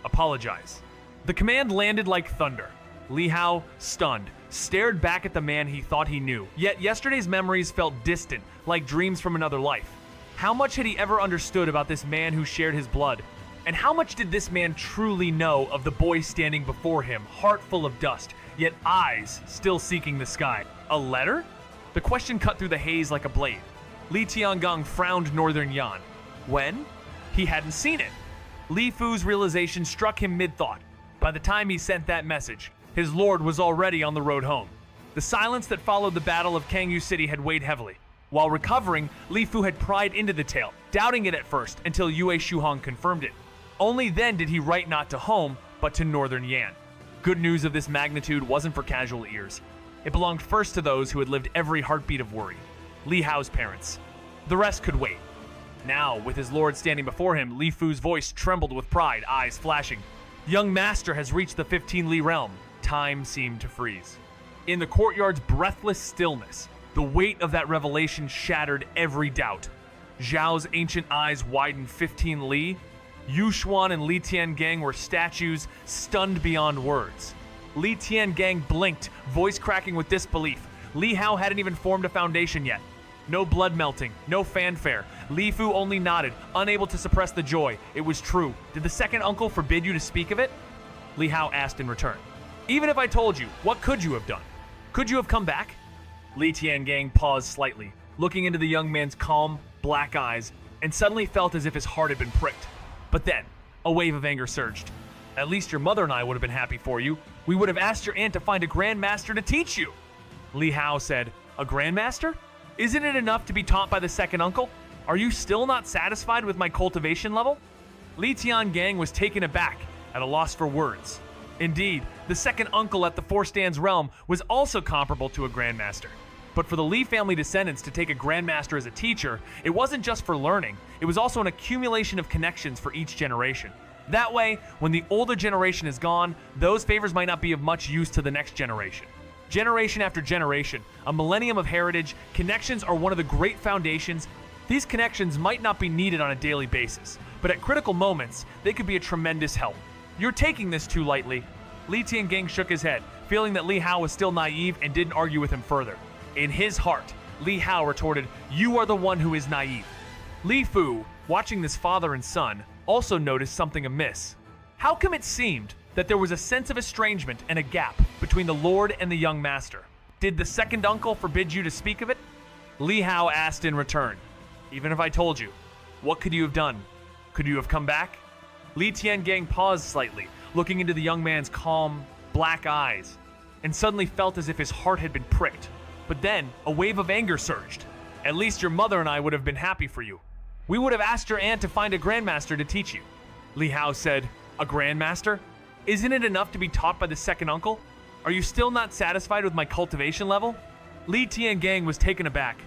apologize. The command landed like thunder. Li Hao, stunned, stared back at the man he thought he knew. Yet yesterday's memories felt distant, like dreams from another life. How much had he ever understood about this man who shared his blood? And how much did this man truly know of the boy standing before him, heart full of dust, yet eyes still seeking the sky? A letter? The question cut through the haze like a blade. Li Tiangang frowned Northern Yan. When? He hadn't seen it. Li Fu's realization struck him mid-thought. By the time he sent that message, his lord was already on the road home. The silence that followed the Battle of Kangyu City had weighed heavily. While recovering, Li Fu had pried into the tale, doubting it at first until Yue Shuhong confirmed it. Only then did he write not to home, but to Northern Yan. Good news of this magnitude wasn't for casual ears. It belonged first to those who had lived every heartbeat of worry. Li Hao's parents. The rest could wait. Now, with his lord standing before him, Li Fu's voice trembled with pride, eyes flashing. Young master has reached the 15 Li realm. Time seemed to freeze. In the courtyard's breathless stillness, the weight of that revelation shattered every doubt. Zhao's ancient eyes widened 15 Li. Yu Xuan and Li Tiangang were statues, stunned beyond words. Li Tiangang blinked, voice cracking with disbelief. Li Hao hadn't even formed a foundation yet. No blood melting, no fanfare. Li Fu only nodded, unable to suppress the joy. It was true. Did the second uncle forbid you to speak of it? Li Hao asked in return. Even if I told you, what could you have done? Could you have come back? Li Tiangang paused slightly, looking into the young man's calm, black eyes, and suddenly felt as if his heart had been pricked. But then, a wave of anger surged. At least your mother and I would have been happy for you. We would have asked your aunt to find a grandmaster to teach you. Li Hao said, a grandmaster? Isn't it enough to be taught by the second uncle? Are you still not satisfied with my cultivation level? Li Tiangang was taken aback, at a loss for words. Indeed, the second uncle at the Four Stands realm was also comparable to a grandmaster. But for the Li family descendants to take a grandmaster as a teacher, it wasn't just for learning, it was also an accumulation of connections for each generation. That way, when the older generation is gone, those favors might not be of much use to the next generation. Generation after generation, a millennium of heritage, connections are one of the great foundations. These connections might not be needed on a daily basis, but at critical moments, they could be a tremendous help. You're taking this too lightly. Li Tiangang shook his head, feeling that Li Hao was still naive and didn't argue with him further. In his heart, Li Hao retorted, "You are the one who is naive." Li Fu, watching this father and son, also noticed something amiss. How come it seemed that there was a sense of estrangement and a gap between the Lord and the young master? Did the second uncle forbid you to speak of it? Li Hao asked in return, "Even if I told you, what could you have done? Could you have come back?" Li Tiangang paused slightly, looking into the young man's calm, black eyes, and suddenly felt as if his heart had been pricked. But then, a wave of anger surged. "At least your mother and I would have been happy for you. We would have asked your aunt to find a grandmaster to teach you." Li Hao said, "A grandmaster? Isn't it enough to be taught by the second uncle? Are you still not satisfied with my cultivation level?" Li Tiangang was taken aback,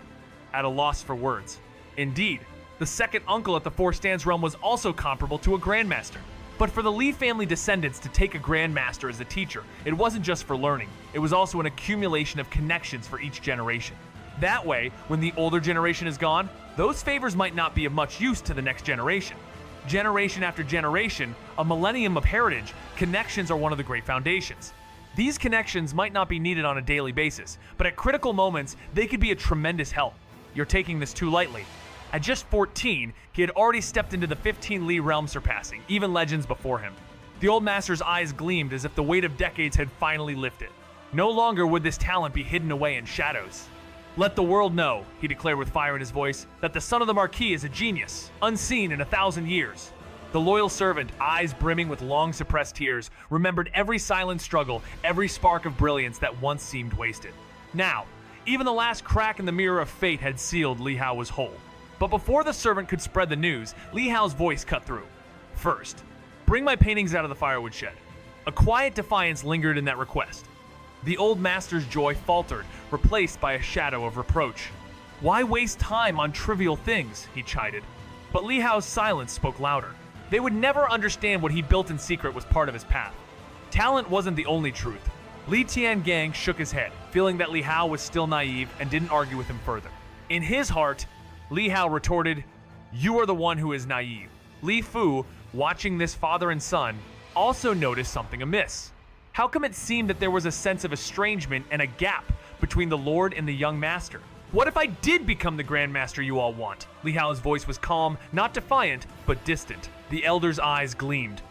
at a loss for words. Indeed, the second uncle at the Four Stands realm was also comparable to a grandmaster. But for the Li family descendants to take a grandmaster as a teacher, it wasn't just for learning, it was also an accumulation of connections for each generation. That way, when the older generation is gone, those favors might not be of much use to the next generation. Generation after generation, a millennium of heritage, connections are one of the great foundations. These connections might not be needed on a daily basis, but at critical moments, they could be a tremendous help. You're taking this too lightly. At just 14, he had already stepped into the 15 Li realm, surpassing even legends before him. The old master's eyes gleamed as if the weight of decades had finally lifted. No longer would this talent be hidden away in shadows. "Let the world know," he declared with fire in his voice, "that the son of the Marquis is a genius, unseen in 1,000 years. The loyal servant, eyes brimming with long-suppressed tears, remembered every silent struggle, every spark of brilliance that once seemed wasted. Now, even the last crack in the mirror of fate had sealed Li Hao was whole. But before the servant could spread the news, Li Hao's voice cut through. "First, bring my paintings out of the firewood shed." A quiet defiance lingered in that request. The old master's joy faltered, replaced by a shadow of reproach. "Why waste time on trivial things?" he chided. But Li Hao's silence spoke louder. They would never understand what he built in secret was part of his path. Talent wasn't the only truth. Li Tiangang shook his head, feeling that Li Hao was still naive and didn't argue with him further. In his heart, Li Hao retorted, "You are the one who is naive." Li Fu, watching this father and son, also noticed something amiss. How come it seemed that there was a sense of estrangement and a gap between the Lord and the young master? "What if I did become the grandmaster you all want?" Li Hao's voice was calm, not defiant, but distant. The elder's eyes gleamed.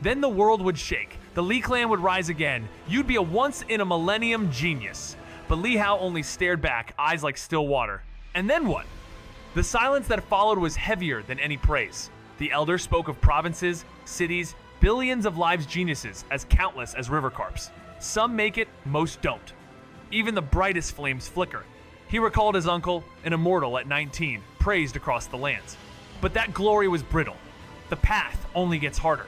"Then the world would shake. The Li clan would rise again. You'd be a once-in-a-millennium genius." But Li Hao only stared back, eyes like still water. And then what? The silence that followed was heavier than any praise. The elder spoke of provinces, cities, billions of lives geniuses as countless as river carps. Some make it, most don't. Even the brightest flames flicker. He recalled his uncle, an immortal at 19, praised across the lands. But that glory was brittle. The path only gets harder.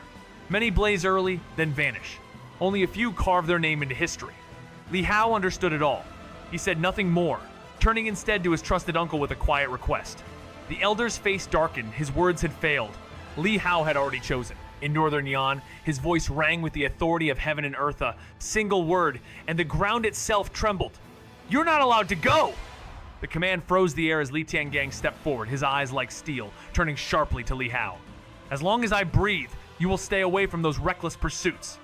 Many blaze early, then vanish. Only a few carve their name into history. Li Hao understood it all. He said nothing more, turning instead to his trusted uncle with a quiet request. The elder's face darkened, his words had failed. Li Hao had already chosen. In Northern Yan, his voice rang with the authority of heaven and earth, a single word, and the ground itself trembled. "You're not allowed to go!" The command froze the air as Li Tiangang stepped forward, his eyes like steel, turning sharply to Li Hao. "As long as I breathe, you will stay away from those reckless pursuits.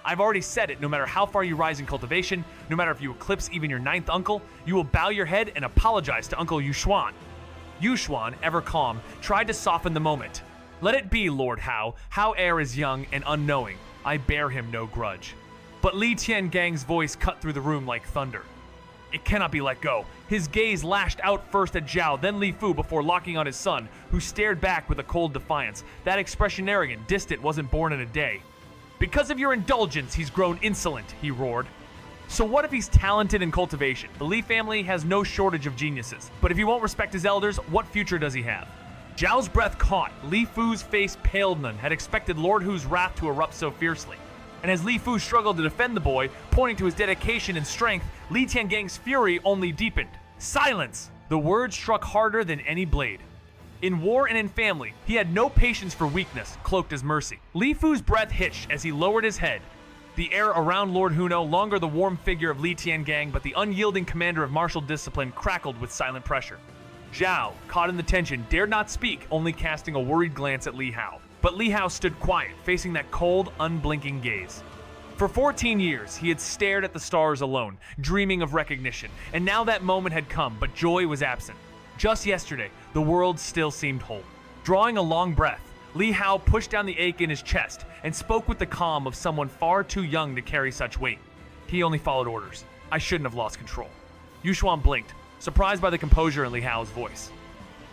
I've already said it, no matter how far you rise in cultivation, no matter if you eclipse even your 9th uncle, you will bow your head and apologize to Uncle Yuxuan." Yuxuan, ever calm, tried to soften the moment. "Let it be, Lord Hao. Hao heir is young and unknowing. I bear him no grudge." But Li Tiangang's voice cut through the room like thunder. "It cannot be let go." His gaze lashed out first at Zhao, then Li Fu before locking on his son, who stared back with a cold defiance. That expression, arrogant, distant, wasn't born in a day. "Because of your indulgence, he's grown insolent," he roared. "So what if he's talented in cultivation? The Li family has no shortage of geniuses. But if he won't respect his elders, what future does he have?" Zhao's breath caught. Li Fu's face paled. None had expected Lord Hu's wrath to erupt so fiercely. And as Li Fu struggled to defend the boy, pointing to his dedication and strength, Li Tiangang's fury only deepened. "Silence!" The word struck harder than any blade. In war and in family, he had no patience for weakness, cloaked as mercy. Li Fu's breath hitched as he lowered his head. The air around Lord Hu no longer the warm figure of Li Tiangang, but the unyielding commander of martial discipline crackled with silent pressure. Zhao, caught in the tension, dared not speak, only casting a worried glance at Li Hao. But Li Hao stood quiet, facing that cold, unblinking gaze. For 14 years, he had stared at the stars alone, dreaming of recognition, and now that moment had come, but joy was absent. Just yesterday, the world still seemed whole. Drawing a long breath, Li Hao pushed down the ache in his chest and spoke with the calm of someone far too young to carry such weight. He only followed orders. I shouldn't have lost control. Yuxuan blinked, surprised by the composure in Li Hao's voice.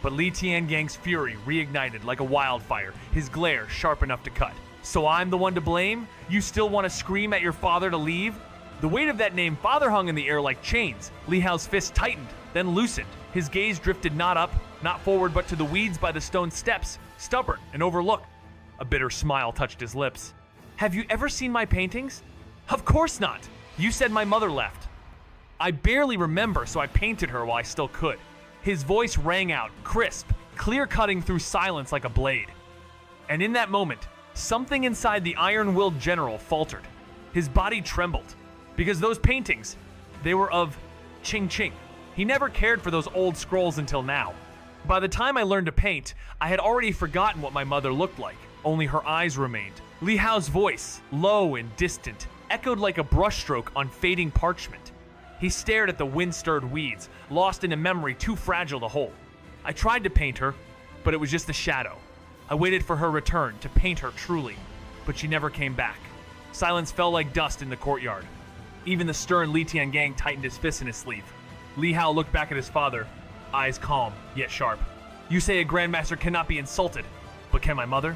But Li Tiangang's fury reignited like a wildfire, his glare sharp enough to cut. So I'm the one to blame? You still want to scream at your father to leave? The weight of that name father hung in the air like chains. Li Hao's fist tightened, then loosened. His gaze drifted not up, not forward, but to the weeds by the stone steps, stubborn and overlooked. A bitter smile touched his lips. Have you ever seen my paintings? Of course not. You said my mother left. I barely remember, so I painted her while I still could. His voice rang out, crisp, clear-cutting through silence like a blade. And in that moment, something inside the iron-willed general faltered. His body trembled, because those paintings, they were of Qing. He never cared for those old scrolls until now. By the time I learned to paint, I had already forgotten what my mother looked like. Only her eyes remained. Li Hao's voice, low and distant, echoed like a brushstroke on fading parchment. He stared at the wind-stirred weeds, lost in a memory too fragile to hold. I tried to paint her, but it was just a shadow. I waited for her return to paint her truly, but she never came back. Silence fell like dust in the courtyard. Even the stern Li Tiangang tightened his fist in his sleeve. Li Hao looked back at his father, eyes calm, yet sharp. You say a grandmaster cannot be insulted, but can my mother?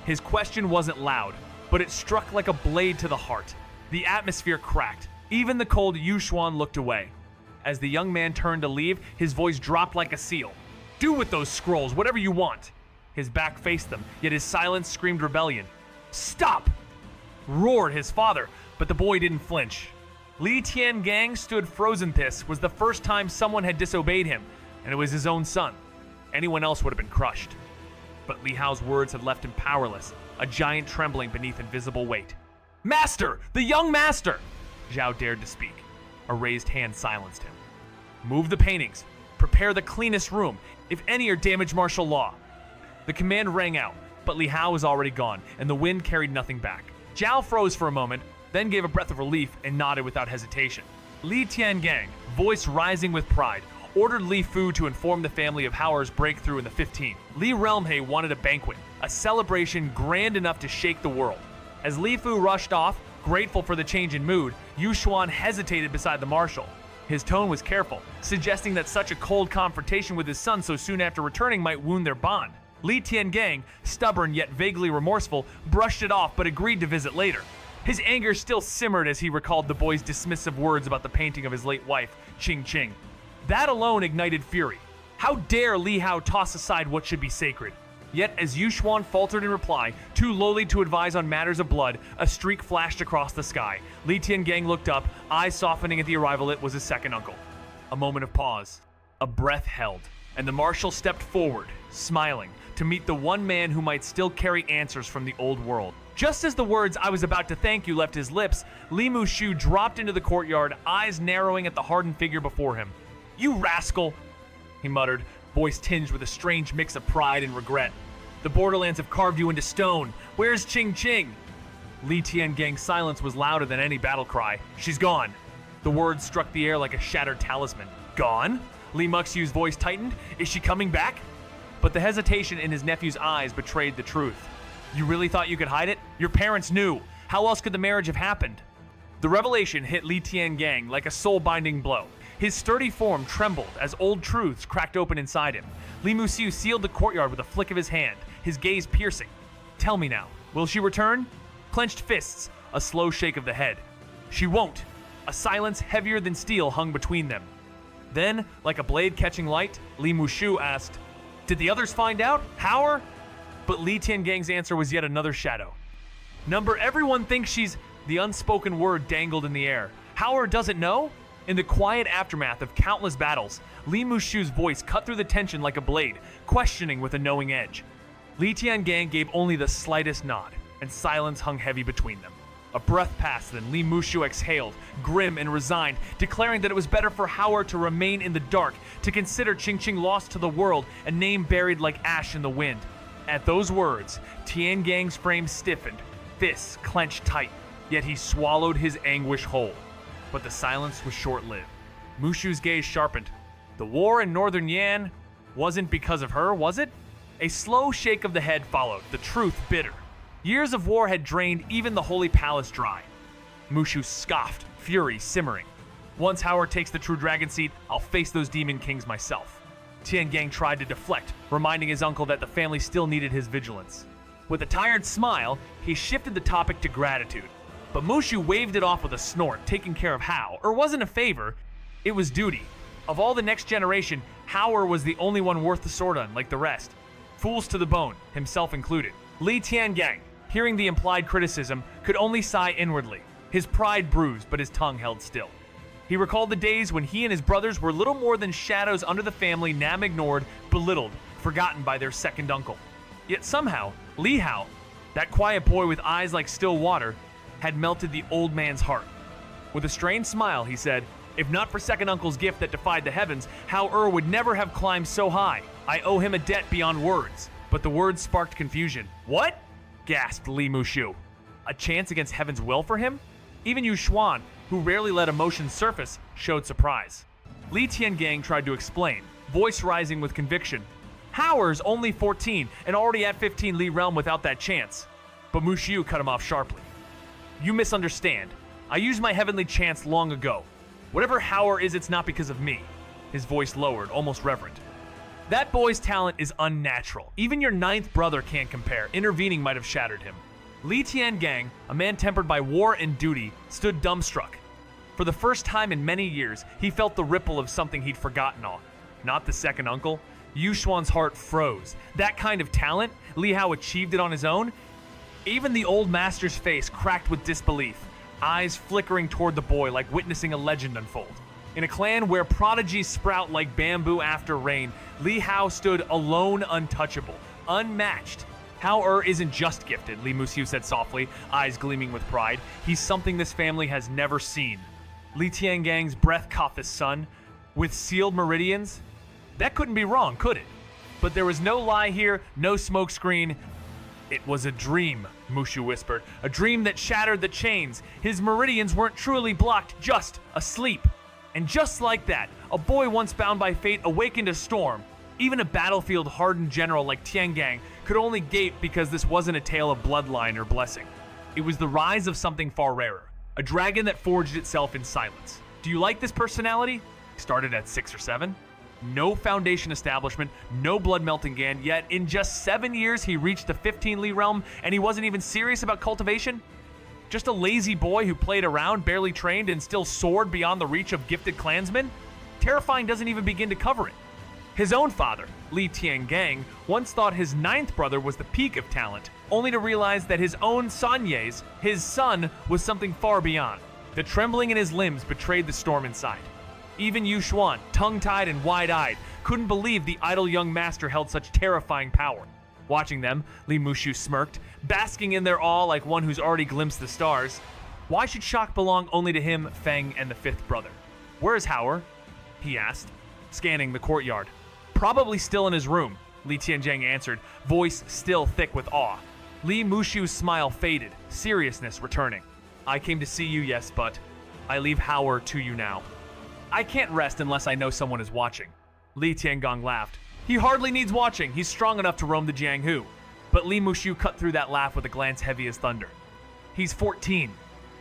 His question wasn't loud, but it struck like a blade to the heart. The atmosphere cracked. Even the cold Yuxuan looked away. As the young man turned to leave, his voice dropped like a seal. Do with those scrolls whatever you want. His back faced them, yet his silence screamed rebellion. Stop! Roared his father, but the boy didn't flinch. Li Tiangang stood frozen. This was the first time someone had disobeyed him, and it was his own son. Anyone else would have been crushed. But Li Hao's words had left him powerless, a giant trembling beneath invisible weight. Master! The young master! Zhao dared to speak. A raised hand silenced him. Move the paintings. Prepare the cleanest room, if any are damaged martial law. The command rang out, but Li Hao was already gone, and the wind carried nothing back. Zhao froze for a moment, then gave a breath of relief and nodded without hesitation. Li Tiangang, voice rising with pride, ordered Li Fu to inform the family of Hauer's breakthrough in the 15th. Li Realmhe wanted a banquet, a celebration grand enough to shake the world. As Li Fu rushed off, grateful for the change in mood, Yuxuan hesitated beside the marshal. His tone was careful, suggesting that such a cold confrontation with his son so soon after returning might wound their bond. Li Tiangang, stubborn yet vaguely remorseful, brushed it off but agreed to visit later. His anger still simmered as he recalled the boy's dismissive words about the painting of his late wife, Qing. That alone ignited fury. How dare Li Hao toss aside what should be sacred? Yet as Yuxuan faltered in reply, too lowly to advise on matters of blood, a streak flashed across the sky. Li Tiangang looked up, eyes softening at the arrival it was his second uncle. A moment of pause. A breath held, and the marshal stepped forward, smiling, to meet the one man who might still carry answers from the old world. Just as the words "I was about to thank you" left his lips, Li Mushu dropped into the courtyard, eyes narrowing at the hardened figure before him. You rascal, he muttered, voice tinged with a strange mix of pride and regret. The borderlands have carved you into stone. Where's Qing? Li Tiangang's silence was louder than any battle cry. She's gone. The words struck the air like a shattered talisman. Gone? Li Muxiu's voice tightened. Is she coming back? But the hesitation in his nephew's eyes betrayed the truth. You really thought you could hide it? Your parents knew. How else could the marriage have happened? The revelation hit Li Tiangang like a soul-binding blow. His sturdy form trembled as old truths cracked open inside him. Li Muxiu sealed the courtyard with a flick of his hand, his gaze piercing. Tell me now, will she return? Clenched fists, a slow shake of the head. She won't. A silence heavier than steel hung between them. Then, like a blade catching light, Li Mushu asked, Did the others find out? Hauer? But Li Tiangang's answer was yet another shadow. Number everyone thinks she's... The unspoken word dangled in the air. Hauer doesn't know? In the quiet aftermath of countless battles, Li Mushu's voice cut through the tension like a blade, questioning with a knowing edge. Li Tiangang gave only the slightest nod, and silence hung heavy between them. A breath passed, then Li Mushu exhaled, grim and resigned, declaring that it was better for Hauer to remain in the dark, to consider Qing lost to the world, a name buried like ash in the wind. At those words, Tiangang's frame stiffened, fists clenched tight. yet he swallowed his anguish whole. But the silence was short-lived. Mushu's gaze sharpened. The war in northern Yan wasn't because of her, was it? A slow shake of the head followed, the truth bitter. Years of war had drained even the holy palace dry. Mushu scoffed, fury simmering. Once Howard takes the true dragon seat, I'll face those demon kings myself. Tiangang tried to deflect, reminding his uncle that the family still needed his vigilance. With a tired smile, he shifted the topic to gratitude. But Mushu waved it off with a snort, taking care of Hao, or wasn't a favor, it was duty. Of all the next generation, Howard was the only one worth the sword on, like the rest. Fools to the bone, himself included. Li Tiangang, hearing the implied criticism, could only sigh inwardly. His pride bruised, but his tongue held still. He recalled the days when he and his brothers were little more than shadows under the family Nam ignored, belittled, forgotten by their second uncle. Yet somehow, Li Hao, that quiet boy with eyes like still water, had melted the old man's heart. With a strained smile, he said, "If not for second uncle's gift that defied the heavens, Hao would never have climbed so high. I owe him a debt beyond words." But the words sparked confusion. "What?" gasped Li Mushu. A chance against heaven's will for him? Even Yu Xuan, who rarely let emotions surface, showed surprise. Li Tiangang tried to explain, voice rising with conviction. Howard's only 14 and already at 15 Li realm without that chance. But Mushu cut him off sharply. "You misunderstand. I used my heavenly chance long ago. Whatever Howard is, it's not because of me." His voice lowered, almost reverent. "That boy's talent is unnatural. Even your ninth brother can't compare. Intervening might have shattered him." Li Tiangang, a man tempered by war and duty, stood dumbstruck. For the first time in many years, he felt the ripple of something he'd forgotten all. Not the second uncle. Yu Xuan's heart froze. That kind of talent? Li Hao achieved it on his own? Even the old master's face cracked with disbelief, eyes flickering toward the boy like witnessing a legend unfold. In a clan where prodigies sprout like bamboo after rain, Li Hao stood alone, untouchable, unmatched. Hao isn't just gifted, Li Mushu said softly, eyes gleaming with pride. He's something this family has never seen. Li Tiangang's breath caught the sun. With sealed meridians? That couldn't be wrong, could it? But there was no lie here, no smokescreen. "It was a dream," Mushu whispered. "A dream that shattered the chains. His meridians weren't truly blocked, just asleep." And just like that, a boy once bound by fate awakened a storm. Even a battlefield-hardened general like Tiangang could only gape because this wasn't a tale of bloodline or blessing. It was the rise of something far rarer. A dragon that forged itself in silence. Do you like this personality? Started at 6 or 7? No foundation establishment, no blood-melting Gan, yet in just 7 years he reached the 15 Li realm and he wasn't even serious about cultivation? Just a lazy boy who played around, barely trained, and still soared beyond the reach of gifted clansmen? Terrifying doesn't even begin to cover it. His own father, Li Tiangang, once thought his ninth brother was the peak of talent, only to realize that his own Sanye's, his son, was something far beyond. The trembling in his limbs betrayed the storm inside. Even Yu Xuan, tongue-tied and wide-eyed, couldn't believe the idle young master held such terrifying power. Watching them, Li Mushu smirked, basking in their awe like one who's already glimpsed the stars. Why should shock belong only to him, Feng, and the fifth brother? "Where is Howard?" he asked, scanning the courtyard. "Probably still in his room," Li Tiangang answered, voice still thick with awe. Li Mushu's smile faded, seriousness returning. "I came to see you, yes, but I leave Howard to you now." "I can't rest unless I know someone is watching." Li Tiangang laughed. "He hardly needs watching. He's strong enough to roam the Jianghu." But Li Mushu cut through that laugh with a glance heavy as thunder. "He's 14.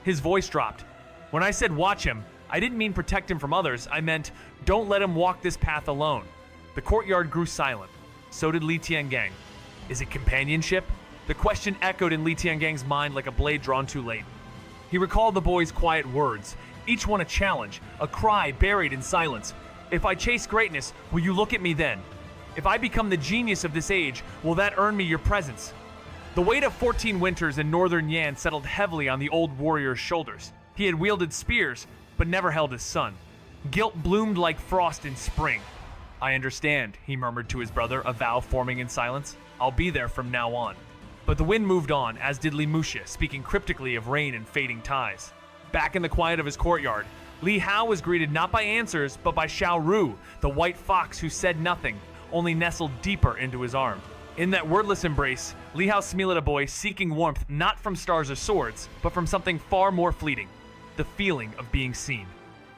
His voice dropped. "When I said watch him, I didn't mean protect him from others. I meant don't let him walk this path alone." The courtyard grew silent. So did Li Tiangang. Is it companionship? The question echoed in Li Tiangang's mind like a blade drawn too late. He recalled the boy's quiet words, each one a challenge, a cry buried in silence. "If I chase greatness, will you look at me then? If I become the genius of this age, will that earn me your presence?" The weight of 14 winters in northern Yan settled heavily on the old warrior's shoulders. He had wielded spears, but never held his son. Guilt bloomed like frost in spring. "I understand," he murmured to his brother, a vow forming in silence. "I'll be there from now on." But the wind moved on, as did Li Mushu, speaking cryptically of rain and fading ties. Back in the quiet of his courtyard, Li Hao was greeted not by answers, but by Xiao Ru, the white fox who said nothing, only nestled deeper into his arm. In that wordless embrace, Li Hao smiled at a boy seeking warmth not from stars or swords, but from something far more fleeting, the feeling of being seen.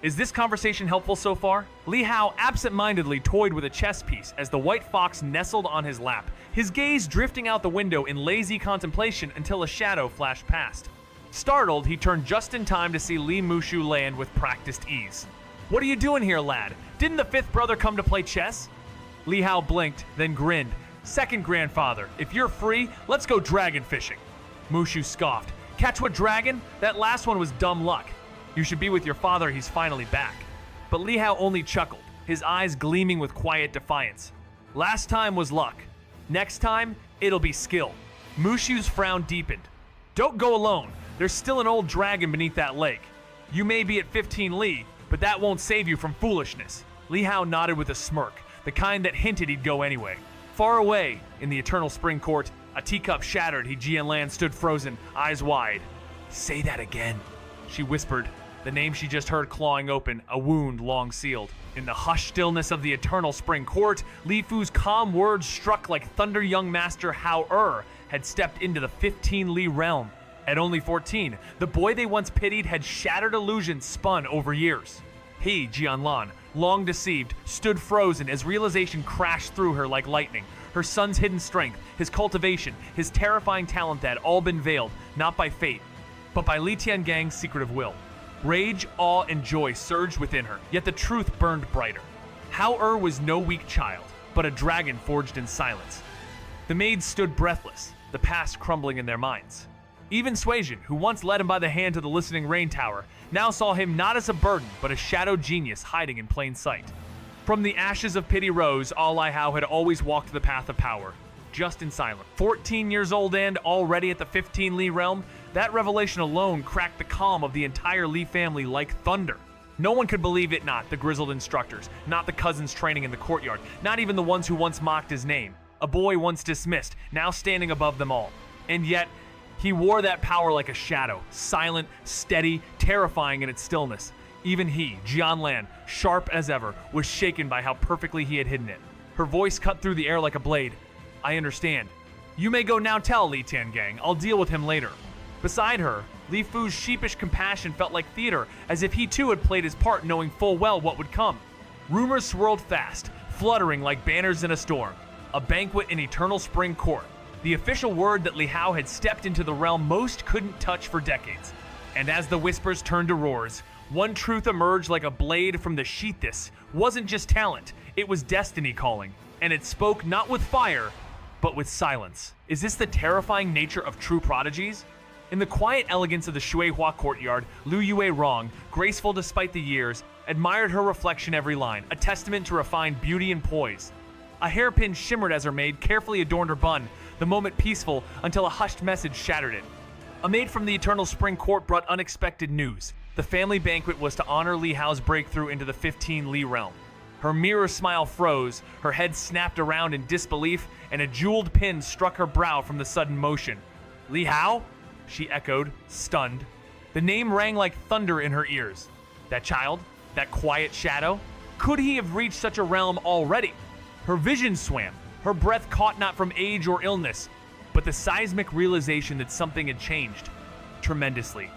Is this conversation helpful so far? Li Hao absent-mindedly toyed with a chess piece as the white fox nestled on his lap, his gaze drifting out the window in lazy contemplation until a shadow flashed past. Startled, he turned just in time to see Li Mushu land with practiced ease. "What are you doing here, lad? Didn't the fifth brother come to play chess?" Li Hao blinked, then grinned. "Second grandfather, if you're free, let's go dragon fishing." Mushu scoffed. "Catch what dragon? That last one was dumb luck. You should be with your father, he's finally back." But Li Hao only chuckled, his eyes gleaming with quiet defiance. "Last time was luck. Next time, it'll be skill." Mushu's frown deepened. "Don't go alone. There's still an old dragon beneath that lake. You may be at 15 li, but that won't save you from foolishness." Li Hao nodded with a smirk, the kind that hinted he'd go anyway. Far away, in the eternal spring court, a teacup shattered, He Jianlan stood frozen, eyes wide. "Say that again," she whispered, the name she just heard clawing open, a wound long sealed. In the hushed stillness of the eternal spring court, Li Fu's calm words struck like thunder. Young master Hao had stepped into the 15 li realm. At only 14, the boy they once pitied had shattered illusions spun over years. He, Jianlan, long deceived, stood frozen as realization crashed through her like lightning. Her son's hidden strength, his cultivation, his terrifying talent that had all been veiled, not by fate, but by Li Tiangang's secretive will. Rage, awe, and joy surged within her, yet the truth burned brighter. Hao was no weak child, but a dragon forged in silence. The maids stood breathless, the past crumbling in their minds. Even Suijin, who once led him by the hand to the listening rain tower, now saw him not as a burden, but a shadow genius hiding in plain sight. From the ashes of pity rose, Li Hao had always walked the path of power, just in silence. 14 years old and already at the 15 li realm, that revelation alone cracked the calm of the entire Li family like thunder. No one could believe it, not the grizzled instructors, not the cousins training in the courtyard, not even the ones who once mocked his name. A boy once dismissed, now standing above them all. And yet, he wore that power like a shadow, silent, steady, terrifying in its stillness. Even he, Jianlan, sharp as ever, was shaken by how perfectly he had hidden it. Her voice cut through the air like a blade. "I understand. You may go now tell Li Tiangang. I'll deal with him later." Beside her, Li Fu's sheepish compassion felt like theater, as if he too had played his part knowing full well what would come. Rumors swirled fast, fluttering like banners in a storm. A banquet in eternal spring court. The official word that Li Hao had stepped into the realm most couldn't touch for decades. And as the whispers turned to roars, one truth emerged like a blade from the sheath. This wasn't just talent, it was destiny calling. And it spoke not with fire, but with silence. Is this the terrifying nature of true prodigies? In the quiet elegance of the Shuihua courtyard, Lu Yue Rong, graceful despite the years, admired her reflection every line, a testament to refined beauty and poise. A hairpin shimmered as her maid carefully adorned her bun, the moment peaceful until a hushed message shattered it. A maid from the eternal spring court brought unexpected news. The family banquet was to honor Li Hao's breakthrough into the 15 li realm. Her mirror smile froze, her head snapped around in disbelief, and a jeweled pin struck her brow from the sudden motion. "Li Hao?" she echoed, stunned. The name rang like thunder in her ears. That child? That quiet shadow? Could he have reached such a realm already? Her vision swam, her breath caught not from age or illness, but the seismic realization that something had changed. Tremendously.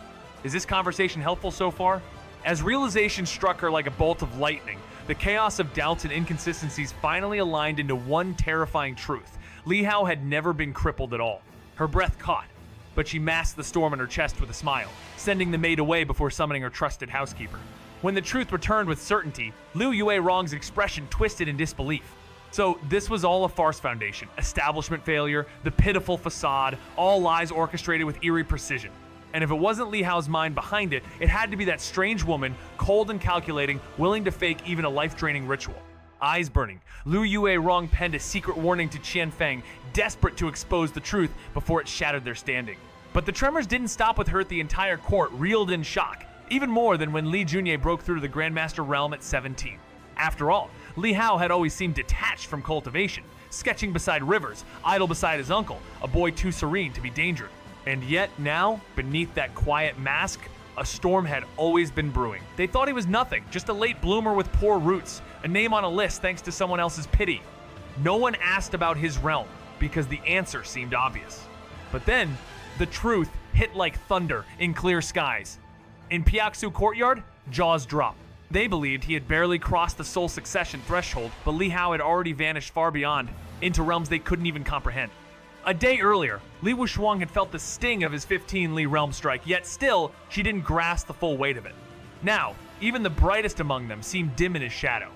Is this conversation helpful so far? As realization struck her like a bolt of lightning, the chaos of doubts and inconsistencies finally aligned into one terrifying truth. Li Hao had never been crippled at all. Her breath caught, but she masked the storm in her chest with a smile, sending the maid away before summoning her trusted housekeeper. When the truth returned with certainty, Lu Yue Rong's expression twisted in disbelief. So this was all a farce foundation, establishment failure, the pitiful facade, all lies orchestrated with eerie precision. And if it wasn't Li Hao's mind behind it, it had to be that strange woman, cold and calculating, willing to fake even a life-draining ritual. Eyes burning, Lu Yue Rong penned a secret warning to Qian Feng, desperate to expose the truth before it shattered their standing. But the tremors didn't stop with her. The entire court reeled in shock, even more than when Li Junye broke through to the Grandmaster realm at 17. After all, Li Hao had always seemed detached from cultivation, sketching beside rivers, idle beside his uncle, a boy too serene to be dangerous. And yet now, beneath that quiet mask, a storm had always been brewing. They thought he was nothing, just a late bloomer with poor roots, a name on a list thanks to someone else's pity. No one asked about his realm. because the answer seemed obvious. But then, the truth hit like thunder in clear skies. In Piaksu courtyard, jaws dropped. They believed he had barely crossed the soul succession threshold, but Li Hao had already vanished far beyond, into realms they couldn't even comprehend. A day earlier, Li Wushuang had felt the sting of his 15 Li realm strike, yet still, she didn't grasp the full weight of it. Now, even the brightest among them seemed dim in his shadow.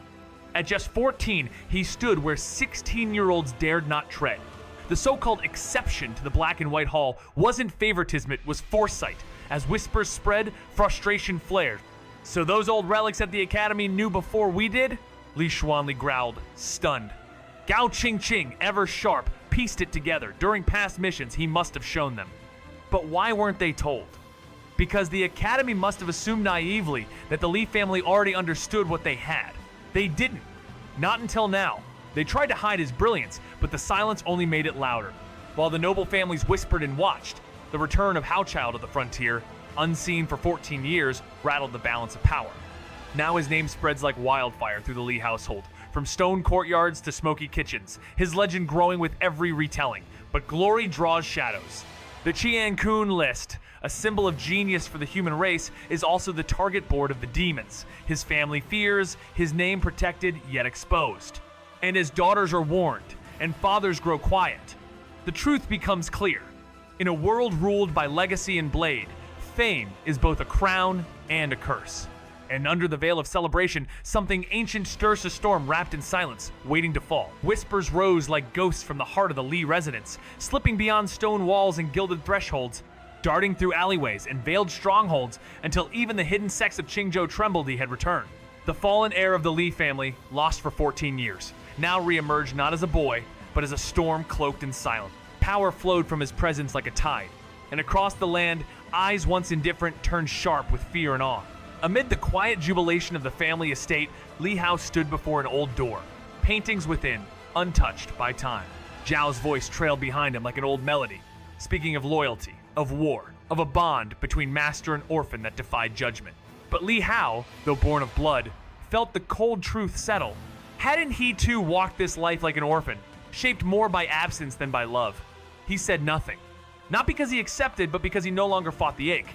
At just 14, he stood where 16-year-olds dared not tread. The so-called exception to the black and white hall wasn't favoritism, it was foresight. As whispers spread, frustration flared. So those old relics at the academy knew before we did? Li Xuanli growled, stunned. Gao Qingqing, ever sharp, pieced it together. During past missions, he must have shown them. But why weren't they told? Because the academy must have assumed naively that the Li family already understood what they had. They didn't. Not until now. They tried to hide his brilliance, but the silence only made it louder. While the noble families whispered and watched, the return of Haochild to the frontier, unseen for 14 years, rattled the balance of power. Now his name spreads like wildfire through the Li household, from stone courtyards to smoky kitchens, his legend growing with every retelling. But glory draws shadows. The Qian Kun list, a symbol of genius for the human race, is also the target board of the demons. His family fears, his name protected yet exposed. And his daughters are warned, and fathers grow quiet. The truth becomes clear. In a world ruled by legacy and blade, fame is both a crown and a curse. And under the veil of celebration, something ancient stirs a storm wrapped in silence, waiting to fall. Whispers rose like ghosts from the heart of the Li residence, slipping beyond stone walls and gilded thresholds, darting through alleyways and veiled strongholds until even the hidden sects of Qingzhou trembled he had returned. The fallen heir of the Li family, lost for 14 years, now re-emerged not as a boy, but as a storm cloaked in silence. Power flowed from his presence like a tide, and across the land, eyes once indifferent turned sharp with fear and awe. Amid the quiet jubilation of the family estate, Li Hao stood before an old door, paintings within, untouched by time. Zhao's voice trailed behind him like an old melody, speaking of loyalty, of war, of a bond between master and orphan that defied judgment. But Li Hao, though born of blood, felt the cold truth settle. Hadn't he too walked this life like an orphan, shaped more by absence than by love? He said nothing. Not because he accepted, but because he no longer fought the ache.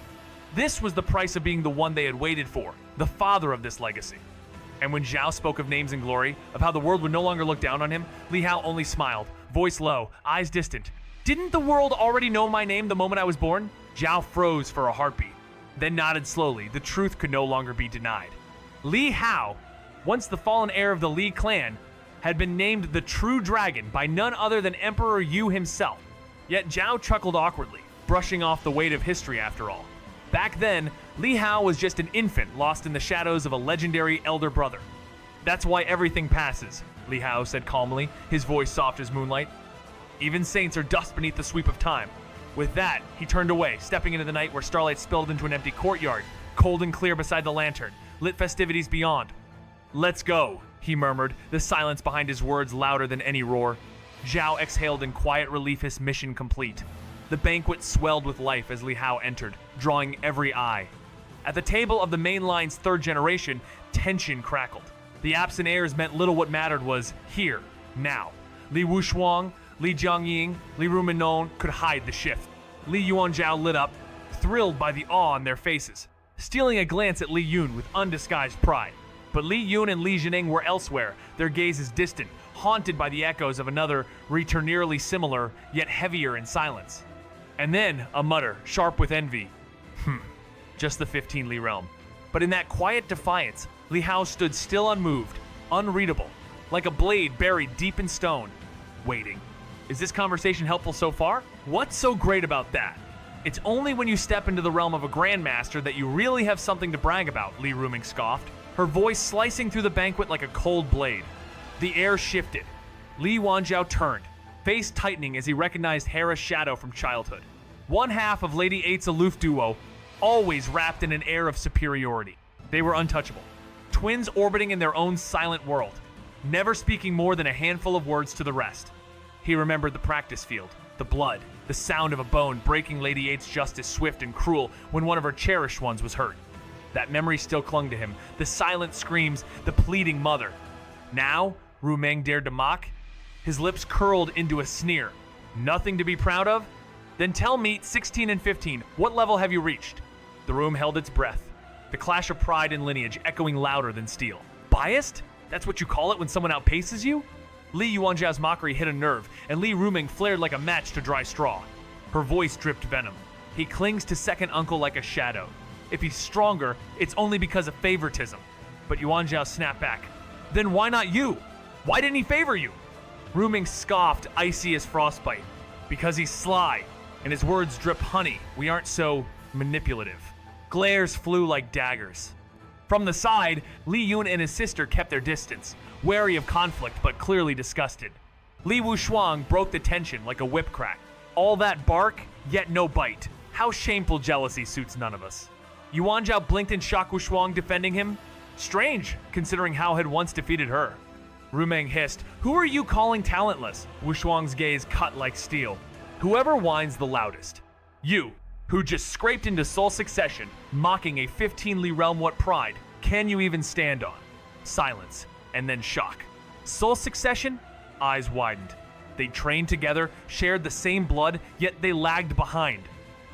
This was the price of being the one they had waited for, the father of this legacy. And when Zhao spoke of names and glory, of how the world would no longer look down on him, Li Hao only smiled, voice low, eyes distant. Didn't the world already know my name the moment I was born? Zhao froze for a heartbeat, then nodded slowly. The truth could no longer be denied. Li Hao, once the fallen heir of the Li clan, had been named the True Dragon by none other than Emperor Yu himself. Yet Zhao chuckled awkwardly, brushing off the weight of history after all. Back then, Li Hao was just an infant lost in the shadows of a legendary elder brother. That's why everything passes, Li Hao said calmly, his voice soft as moonlight. Even saints are dust beneath the sweep of time. With that, he turned away, stepping into the night where starlight spilled into an empty courtyard, cold and clear beside the lantern, lit festivities beyond. Let's go, he murmured, the silence behind his words louder than any roar. Zhao exhaled in quiet relief, his mission complete. The banquet swelled with life as Li Hao entered, drawing every eye. At the table of the main line's third generation, tension crackled. The absent heirs meant little. What mattered was here, now. Li Wushuang, Li Jiangying, Li Ruminon could hide the shift. Li Yuanzhao lit up, thrilled by the awe on their faces, stealing a glance at Li Yun with undisguised pride. But Li Yun and Li Jining were elsewhere, their gazes distant, haunted by the echoes of another returnierly similar, yet heavier in silence. And then a mutter, sharp with envy. Just the 15 Li realm. But in that quiet defiance, Li Hao stood still unmoved, unreadable, like a blade buried deep in stone, waiting. Is this conversation helpful so far? What's so great about that? It's only when you step into the realm of a grandmaster that you really have something to brag about, Li Ruming scoffed, her voice slicing through the banquet like a cold blade. The air shifted. Li Wanzhao turned, face tightening as he recognized Hera's shadow from childhood. One half of Lady 8's aloof duo, always wrapped in an air of superiority. They were untouchable, twins orbiting in their own silent world, never speaking more than a handful of words to the rest. He remembered the practice field, the blood, the sound of a bone breaking Lady 8's justice swift and cruel when one of her cherished ones was hurt. That memory still clung to him, the silent screams, the pleading mother. Now, Rumeng dared to mock. his lips curled into a sneer. Nothing to be proud of? Then tell me, 16 and 15, what level have you reached? The room held its breath, the clash of pride and lineage echoing louder than steel. Biased? That's what you call it when someone outpaces you? Li Yuanjiao's mockery hit a nerve, and Li Ruming flared like a match to dry straw. Her voice dripped venom. He clings to second uncle like a shadow. If he's stronger, it's only because of favoritism. But Yuanjiao snapped back. Then why not you? Why didn't he favor you? Ruming scoffed, icy as frostbite. Because he's sly, and his words drip honey. We aren't so manipulative. Glares flew like daggers. From the side, Li Yun and his sister kept their distance, wary of conflict but clearly disgusted. Li Wushuang broke the tension like a whip crack. All that bark, yet no bite. How shameful jealousy suits none of us. Yuanjiao blinked in shock. Wushuang defending him? Strange, considering Hao had once defeated her. Rumeng hissed, "Who are you calling talentless?" Wushuang's gaze cut like steel. "Whoever whines the loudest. You, who just scraped into Soul Succession, mocking a 15 Li realm, what pride can you even stand on?" Silence, and then shock. Soul Succession? Eyes widened. They trained together, shared the same blood, yet they lagged behind.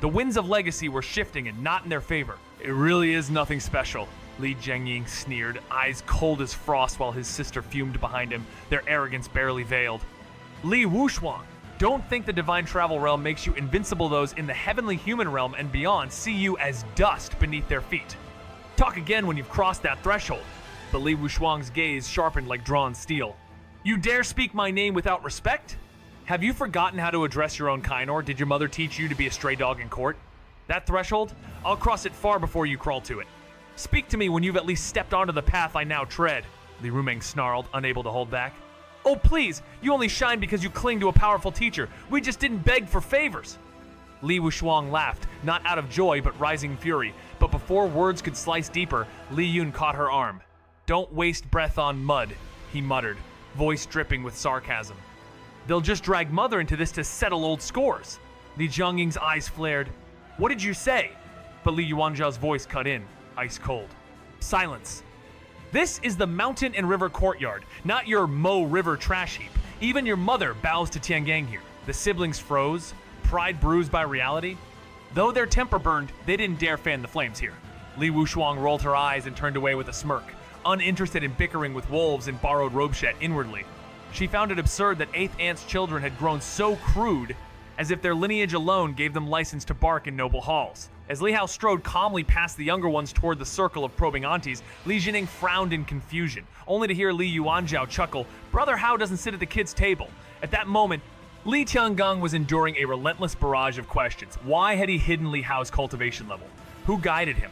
The winds of legacy were shifting and not in their favor. It really is nothing special, Li Zhengying sneered, eyes cold as frost while his sister fumed behind him, their arrogance barely veiled. Li Wushuang, don't think the divine travel realm makes you invincible. Those in the heavenly human realm and beyond see you as dust beneath their feet. Talk again when you've crossed that threshold. But Li Wushuang's gaze sharpened like drawn steel. You dare speak my name without respect? Have you forgotten how to address your own kind, or did your mother teach you to be a stray dog in court? That threshold? I'll cross it far before you crawl to it. Speak to me when you've at least stepped onto the path I now tread, Li Rumeng snarled, unable to hold back. Oh please, you only shine because you cling to a powerful teacher. We just didn't beg for favors. Li Wushuang laughed, not out of joy but rising fury, but before words could slice deeper, Li Yun caught her arm. Don't waste breath on mud, he muttered, voice dripping with sarcasm. They'll just drag mother into this to settle old scores. Li Zhengying's eyes flared. What did you say? But Li Yuanjiao's voice cut in, ice cold. Silence. This is the mountain and river courtyard, not your Mo River trash heap. Even your mother bows to Tiangang here. The siblings froze, pride bruised by reality. Though their temper burned, they didn't dare fan the flames here. Li Wushuang rolled her eyes and turned away with a smirk, uninterested in bickering with wolves in borrowed robeshet inwardly. She found it absurd that 8th Aunt's children had grown so crude, as if their lineage alone gave them license to bark in noble halls. As Li Hao strode calmly past the younger ones toward the circle of probing aunties, Li Jining frowned in confusion, only to hear Li Yuanjiao chuckle, Brother Hao doesn't sit at the kids' table. At that moment, Li Tiangang was enduring a relentless barrage of questions. Why had he hidden Li Hao's cultivation level? Who guided him?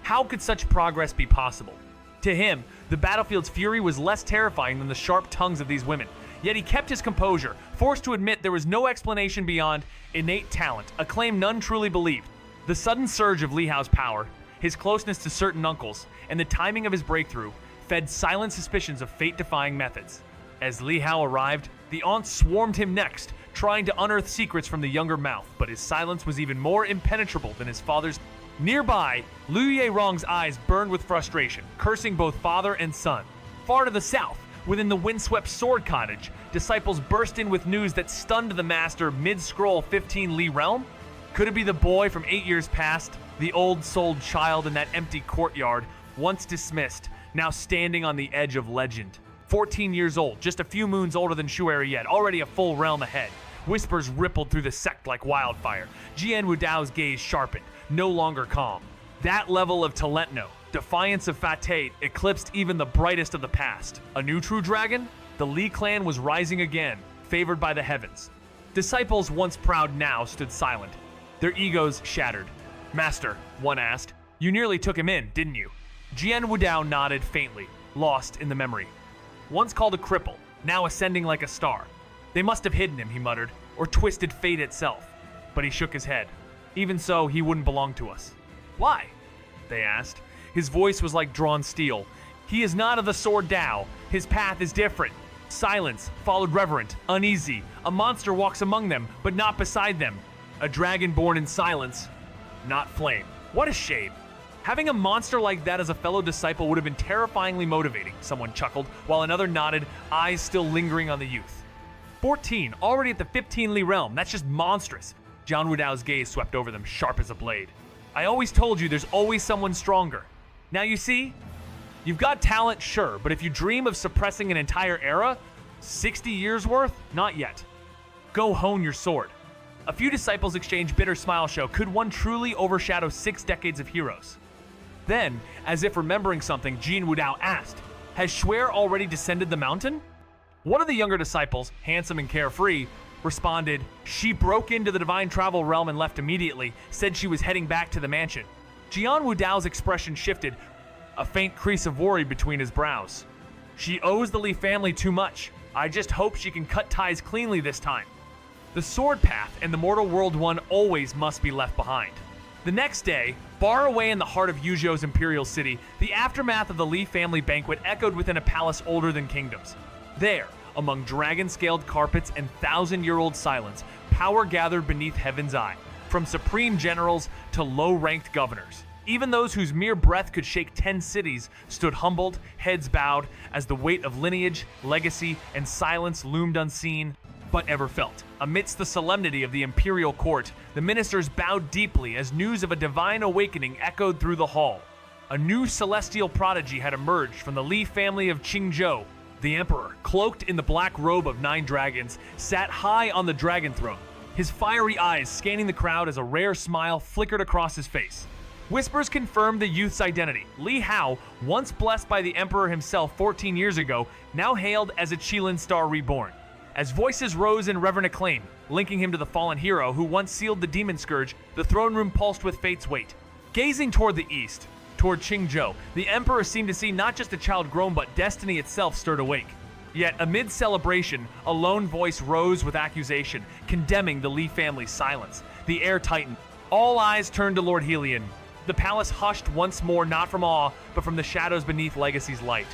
How could such progress be possible? To him, the battlefield's fury was less terrifying than the sharp tongues of these women. Yet he kept his composure, forced to admit there was no explanation beyond innate talent, a claim none truly believed. The sudden surge of Li Hao's power, his closeness to certain uncles, and the timing of his breakthrough fed silent suspicions of fate-defying methods. As Li Hao arrived, the aunts swarmed him next, trying to unearth secrets from the younger mouth, but his silence was even more impenetrable than his father's. Nearby, Liu Yerong's eyes burned with frustration, cursing both father and son. Far to the south, within the windswept sword cottage, disciples burst in with news that stunned the master mid-scroll 15 Li realm. Could it be the boy from 8 years past, the old-souled child in that empty courtyard, once dismissed, now standing on the edge of legend? 14 years old, just a few moons older than Shu'er yet, already a full realm ahead. Whispers rippled through the sect like wildfire. Jian Wudao's gaze sharpened, no longer calm. That level of talentno, defiance of fate, eclipsed even the brightest of the past. A new true dragon? The Li clan was rising again, favored by the heavens. Disciples once proud now stood silent, their egos shattered. Master, one asked, you nearly took him in, didn't you? Jian Wudao nodded faintly, lost in the memory. Once called a cripple, now ascending like a star. They must have hidden him, he muttered, or twisted fate itself. But he shook his head. Even so, he wouldn't belong to us. Why? They asked. His voice was like drawn steel. He is not of the sword Dao. His path is different. Silence followed reverent, uneasy. A monster walks among them, but not beside them. A dragon born in silence, not flame. What a shame. Having a monster like that as a fellow disciple would have been terrifyingly motivating, someone chuckled, while another nodded, eyes still lingering on the youth. 14, already at the 15 Li realm. That's just monstrous. Jian Wudao's gaze swept over them, sharp as a blade. I always told you there's always someone stronger. Now you see? You've got talent, sure, but if you dream of suppressing an entire era, 60 years worth? Not yet. Go hone your sword. A few disciples exchange bitter smile show. Could one truly overshadow 6 decades of heroes? Then, as if remembering something, Jian Wudao asked, has Xuer already descended the mountain? One of the younger disciples, handsome and carefree, responded, she broke into the divine travel realm and left immediately, said she was heading back to the mansion. Jian Wudao's expression shifted, a faint crease of worry between his brows. She owes the Li family too much. I just hope she can cut ties cleanly this time. The sword path and the mortal world one always must be left behind. The next day, far away in the heart of Yuzhou's imperial city, the aftermath of the Li family banquet echoed within a palace older than kingdoms. There, among dragon-scaled carpets and thousand-year-old silence, power gathered beneath heaven's eye, from supreme generals to low-ranked governors. Even those whose mere breath could shake 10 cities stood humbled, heads bowed, as the weight of lineage, legacy, and silence loomed unseen, but ever felt. Amidst the solemnity of the imperial court, the ministers bowed deeply as news of a divine awakening echoed through the hall. A new celestial prodigy had emerged from the Li family of Qingzhou. The emperor, cloaked in the black robe of 9 dragons, sat high on the dragon throne, his fiery eyes scanning the crowd as a rare smile flickered across his face. Whispers confirmed the youth's identity. Li Hao, once blessed by the emperor himself 14 years ago, now hailed as a Qilin star reborn. As voices rose in reverent acclaim, linking him to the fallen hero who once sealed the demon scourge, the throne room pulsed with fate's weight. Gazing toward the east, toward Qingzhou, the emperor seemed to see not just a child grown, but destiny itself stirred awake. Yet, amid celebration, a lone voice rose with accusation, condemning the Li family's silence. The air tightened. All eyes turned to Lord Helion. The palace hushed once more, not from awe, but from the shadows beneath Legacy's light.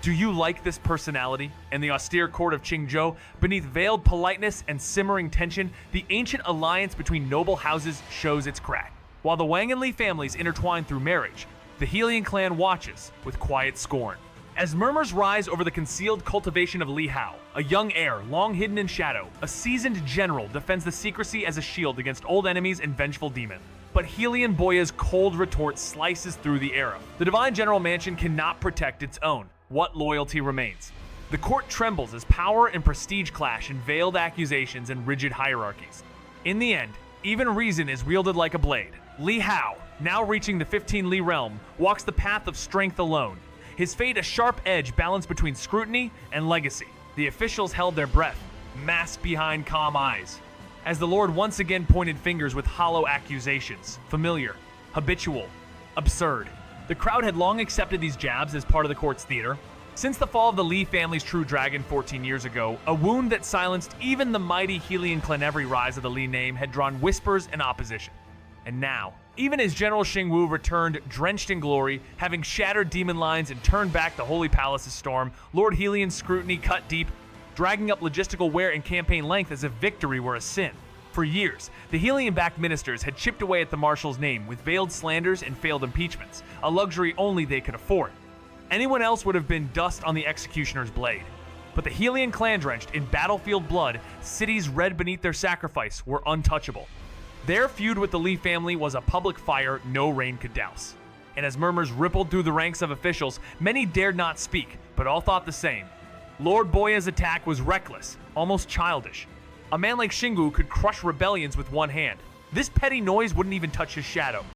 Do you like this personality? In the austere court of Qingzhou, beneath veiled politeness and simmering tension, the ancient alliance between noble houses shows its crack. While the Wang and Li families intertwine through marriage, the Helion clan watches with quiet scorn. As murmurs rise over the concealed cultivation of Li Hao, a young heir long hidden in shadow, a seasoned general defends the secrecy as a shield against old enemies and vengeful demons. But Helion Boya's cold retort slices through the era. The Divine General Mansion cannot protect its own. What loyalty remains? The court trembles as power and prestige clash in veiled accusations and rigid hierarchies. In the end, even reason is wielded like a blade. Li Hao, now reaching the 15 Li realm, walks the path of strength alone. His fate a sharp edge balanced between scrutiny and legacy. The officials held their breath, masked behind calm eyes, as the Lord once again pointed fingers with hollow accusations. Familiar, habitual, absurd. The crowd had long accepted these jabs as part of the court's theater. Since the fall of the Li family's true dragon 14 years ago, a wound that silenced even the mighty Helion clan, every rise of the Li name had drawn whispers and opposition. And now, even as General Xingwu returned drenched in glory, having shattered demon lines and turned back the Holy Palace's storm, Lord Helion's scrutiny cut deep, dragging up logistical wear and campaign length as if victory were a sin. For years, the Helion-backed ministers had chipped away at the marshal's name with veiled slanders and failed impeachments, a luxury only they could afford. Anyone else would have been dust on the executioner's blade. But the Helion clan, drenched in battlefield blood, cities red beneath their sacrifice, were untouchable. Their feud with the Li family was a public fire no rain could douse. And as murmurs rippled through the ranks of officials, many dared not speak, but all thought the same. Lord Boya's attack was reckless, almost childish. A man like Xingwu could crush rebellions with one hand. This petty noise wouldn't even touch his shadow.